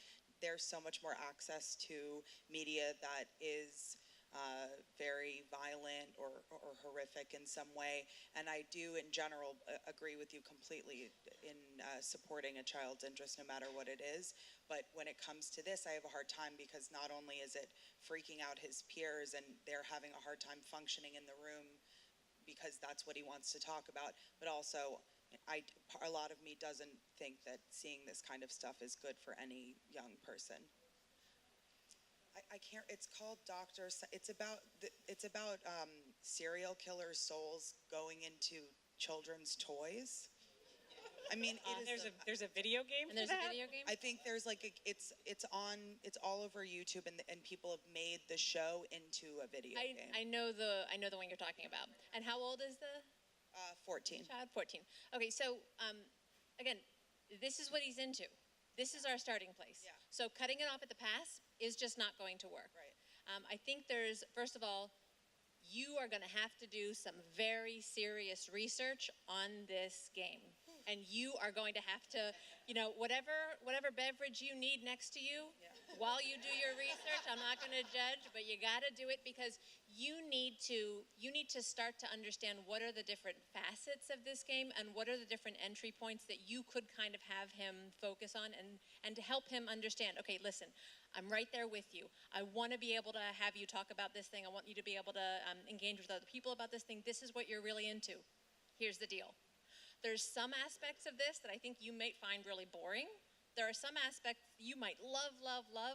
Speaker 11: there's so much more access to media that is very violent or horrific in some way. And I do, in general, agree with you completely in supporting a child's interest, no matter what it is. But when it comes to this, I have a hard time, because not only is it freaking out his peers and they're having a hard time functioning in the room because that's what he wants to talk about, but also a lot of me doesn't think that seeing this kind of stuff is good for any young person. I can't. It's called It's about serial killer souls going into children's toys. I mean,
Speaker 2: there's a video game.
Speaker 3: And there's a video game.
Speaker 11: I think there's like it's all over YouTube, and people have made the show into a video game.
Speaker 3: I know the one you're talking about. And how old is the
Speaker 11: 14.
Speaker 3: child? 14. Okay, so again, this is what he's into. This is our starting place.
Speaker 11: Yeah.
Speaker 3: So cutting it off at the pass is just not going to work.
Speaker 11: Right.
Speaker 3: I think first of all, you are going to have to do some very serious research on this game. And you are going to have to, whatever beverage you need next to you, while you do your research, I'm not going to judge, but you got to do it, because you need to start to understand what are the different facets of this game and what are the different entry points that you could kind of have him focus on, and to help him understand, okay, listen, I'm right there with you. I want to be able to have you talk about this thing. I want you to be able to engage with other people about this thing. This is what you're really into. Here's the deal. There's some aspects of this that I think you might find really boring. There are some aspects you might love,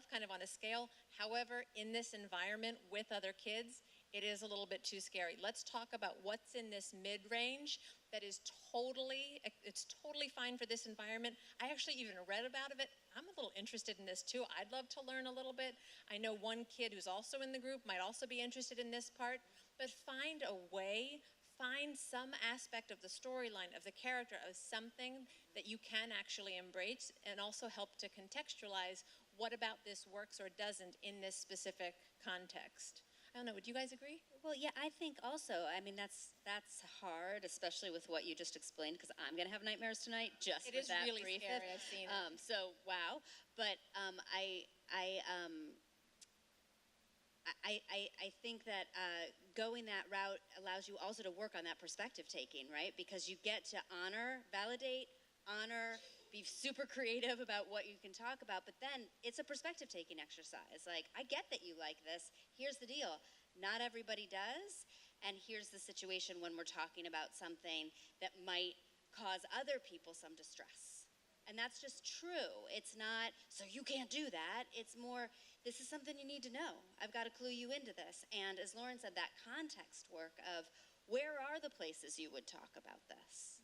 Speaker 3: kind of on a scale. However, in this environment with other kids, it is a little bit too scary. Let's talk about what's in this mid-range that is totally fine for this environment. I actually even read about it. I'm a little interested in this too. I'd love to learn a little bit. I know one kid who's also in the group might also be interested in this part, but find a way, find some aspect of the storyline, of the character, of something that you can actually embrace, and also help to contextualize what about this works or doesn't in this specific context. I don't know, would you guys agree?
Speaker 4: Well, yeah, I think also, I mean, that's hard, especially with what you just explained, because I'm going to have nightmares tonight just
Speaker 3: It
Speaker 4: with
Speaker 3: is
Speaker 4: that
Speaker 3: really
Speaker 4: brief.
Speaker 3: scary, I've seen it.
Speaker 4: So, wow. But I think that going that route allows you also to work on that perspective taking, right? Because you get to validate, be super creative about what you can talk about, but then it's a perspective taking exercise. Like, I get that you like this. Here's the deal. Not everybody does. And here's the situation when we're talking about something that might cause other people some distress. And that's just true. It's not, so you can't do that. It's more, this is something you need to know. I've got to clue you into this. And as Lauren said, that context work of where are the places you would talk about this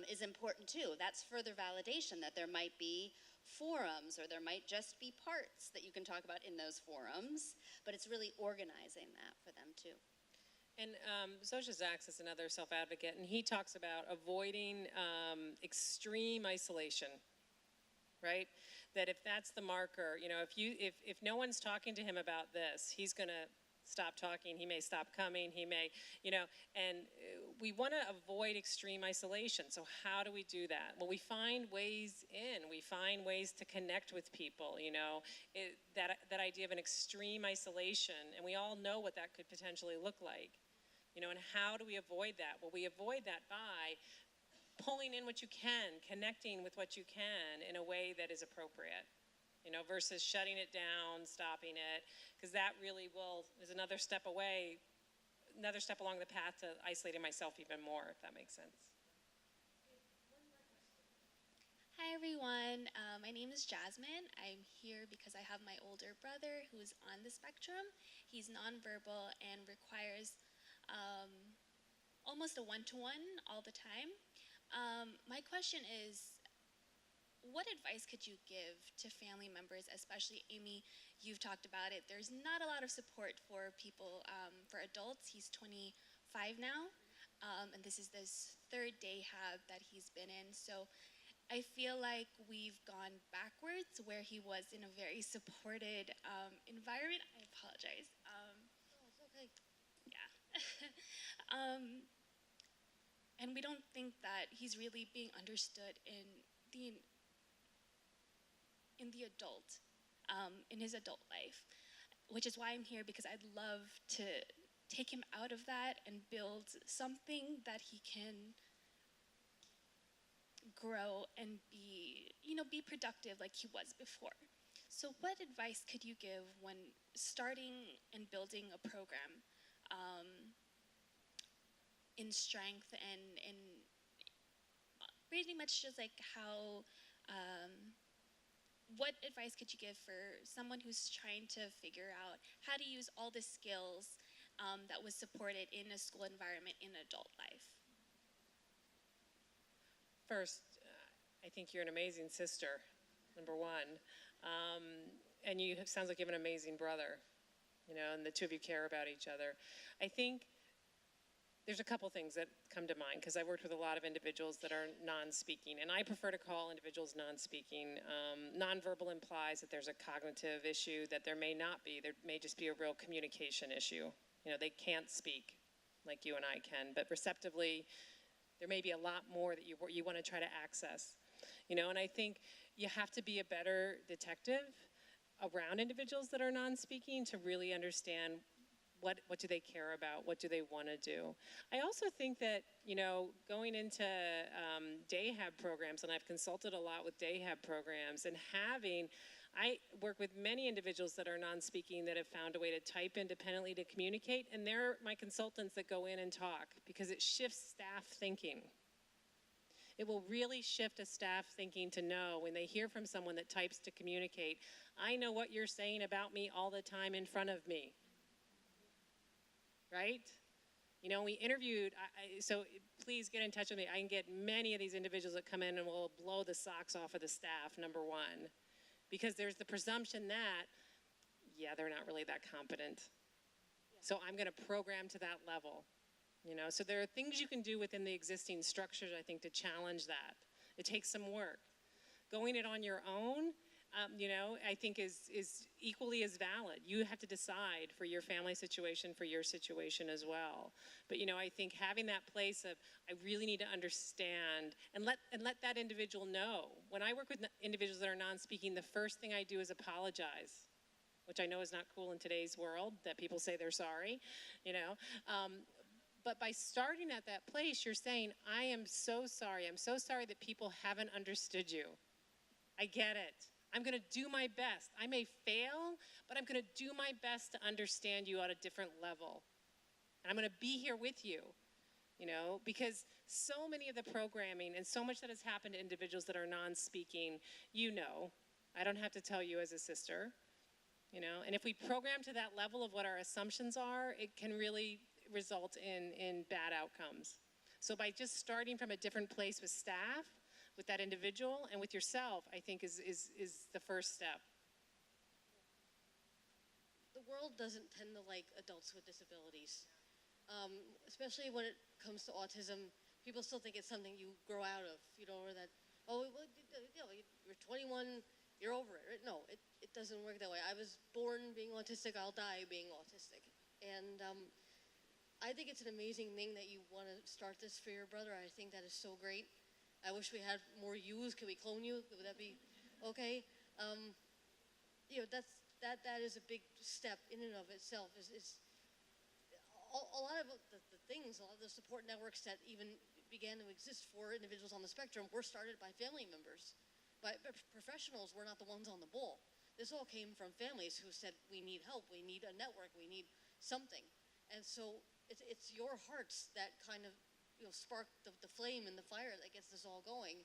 Speaker 4: is important too. That's further validation that there might be forums, or there might just be parts that you can talk about in those forums, but it's really organizing that for them too.
Speaker 2: And Zsosha Zaks is another self-advocate, and he talks about avoiding extreme isolation, right? That if that's the marker, if no one's talking to him about this, he's going to stop talking, he may stop coming, he may, and we want to avoid extreme isolation. So how do we do that? Well, we find ways we find ways to connect with people, that idea of an extreme isolation, and we all know what that could potentially look like. And how do we avoid that? Well, we avoid that by pulling in what you can, connecting with what you can in a way that is appropriate, versus shutting it down, stopping it, because that really is another step along the path to isolating myself even more, if that makes sense.
Speaker 12: Hi everyone, my name is Jasmine. I'm here because I have my older brother who's on the spectrum. He's nonverbal and requires almost a one-to-one all the time. My question is, what advice could you give to family members, especially Amy, you've talked about it. There's not a lot of support for people, for adults. He's 25 now, and this is this third day hab that he's been in. So I feel like we've gone backwards where he was in a very supported environment. I apologize.
Speaker 4: It's okay.
Speaker 12: Yeah. And we don't think that he's really being understood in the in the adult, in his adult life, which is why I'm here, because I'd love to take him out of that and build something that he can grow and be, be productive like he was before. So what advice could you give when starting and building a program in strength and in pretty much just like how, what advice could you give for someone who's trying to figure out how to use all the skills that was supported in a school environment in adult life?
Speaker 2: First, I think you're an amazing sister, number one. And sounds like you have an amazing brother, and the two of you care about each other. I think there's a couple things that come to mind, because I worked with a lot of individuals that are non-speaking, and I prefer to call individuals non-speaking. Nonverbal implies that there's a cognitive issue that there may not be. There may just be a real communication issue. They can't speak like you and I can, but receptively, there may be a lot more that you want to try to access. And I think you have to be a better detective around individuals that are non-speaking to really understand what do they care about, what do they want to do. I also think that, going into day-hab programs, and I've consulted a lot with day-hab programs, and I work with many individuals that are non-speaking that have found a way to type independently to communicate, and they're my consultants that go in and talk, because it shifts staff thinking. It will really shift a staff thinking to know when they hear from someone that types to communicate, I know what you're saying about me all the time in front of me, right? We interviewed, so please get in touch with me. I can get many of these individuals that come in and will blow the socks off of the staff, number one. Because there's the presumption that, they're not really that competent. So I'm going to program to that level. So there are things you can do within the existing structures, I think, to challenge that. It takes some work. Going it on your own, I think is equally as valid. You have to decide for your family situation, for your situation as well. But, I think having that place of, I really need to understand and let that individual know. When I work with individuals that are non-speaking, the first thing I do is apologize, which I know is not cool in today's world, that people say they're sorry, But by starting at that place, you're saying, I am so sorry. I'm so sorry that people haven't understood you. I get it. I'm going to do my best. I may fail, but I'm going to do my best to understand you at a different level. And I'm going to be here with you, because so many of the programming and so much that has happened to individuals that are non-speaking, I don't have to tell you as a sister, and if we program to that level of what our assumptions are, it can really result in bad outcomes. So by just starting from a different place with staff, with that individual, and with yourself, I think is the first step.
Speaker 5: The world doesn't tend to like adults with disabilities, especially when it comes to autism. People still think it's something you grow out of, or that, you're 21, you're over it. Right? No, it doesn't work that way. I was born being autistic, I'll die being autistic. And I think it's an amazing thing that you want to start this for your brother. I think that is so great. I wish we had more yous. Can we clone you? Would that be okay? That is a big step in and of itself. Is a lot of the things, a lot of the support networks that even began to exist for individuals on the spectrum were started by family members. But professionals were not the ones on the ball. This all came from families who said, we need help, we need a network, we need something. And so it's your hearts that kind of spark the flame and the fire that gets this all going.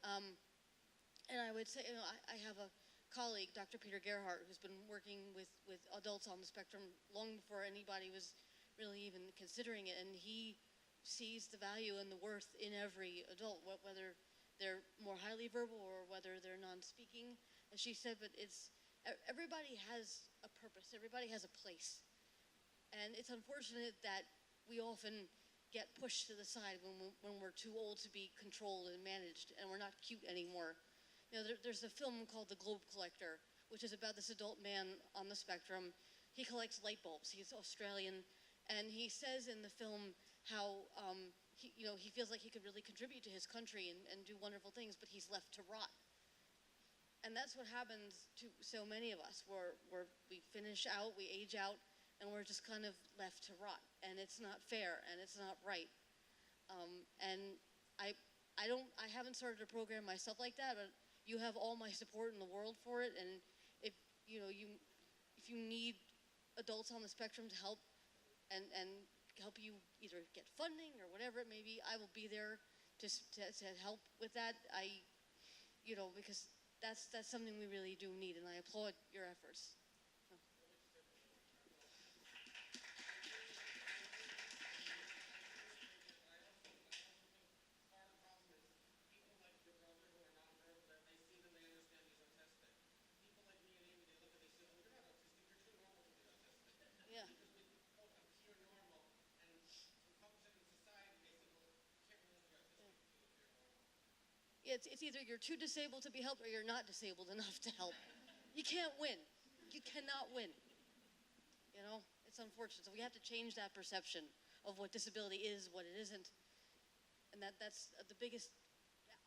Speaker 5: And I would say, I have a colleague, Dr. Peter Gerhardt, who's been working with adults on the spectrum long before anybody was really even considering it, and he sees the value and the worth in every adult, whether they're more highly verbal or whether they're non-speaking. And she said, but everybody has a purpose, everybody has a place. And it's unfortunate that we often get pushed to the side when we're too old to be controlled and managed, and we're not cute anymore. There's a film called The Globe Collector, which is about this adult man on the spectrum. He collects light bulbs. He's Australian, and he says in the film how he feels like he could really contribute to his country and do wonderful things, but he's left to rot. And that's what happens to so many of us, where we finish out, we age out, and we're just kind of left to rot. And it's not fair, and it's not right. And I haven't started a program myself like that, but you have all my support in the world for it. And if you need adults on the spectrum to help and help you either get funding or whatever it may be, I will be there to help with that. Because that's something we really do need, and I applaud your efforts. So. Yeah. It's either you're too disabled to be helped or you're not disabled enough to help. You can't win. You cannot win. It's unfortunate. So we have to change that perception of what disability is, what it isn't. And that's the biggest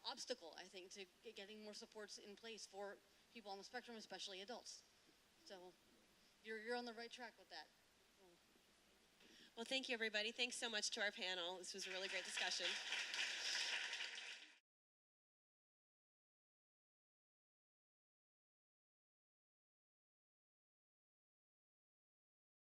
Speaker 5: obstacle, I think, to getting more supports in place for people on the spectrum, especially adults. So you're on the right track with that.
Speaker 1: Well, thank you, everybody. Thanks so much to our panel. This was a really great discussion.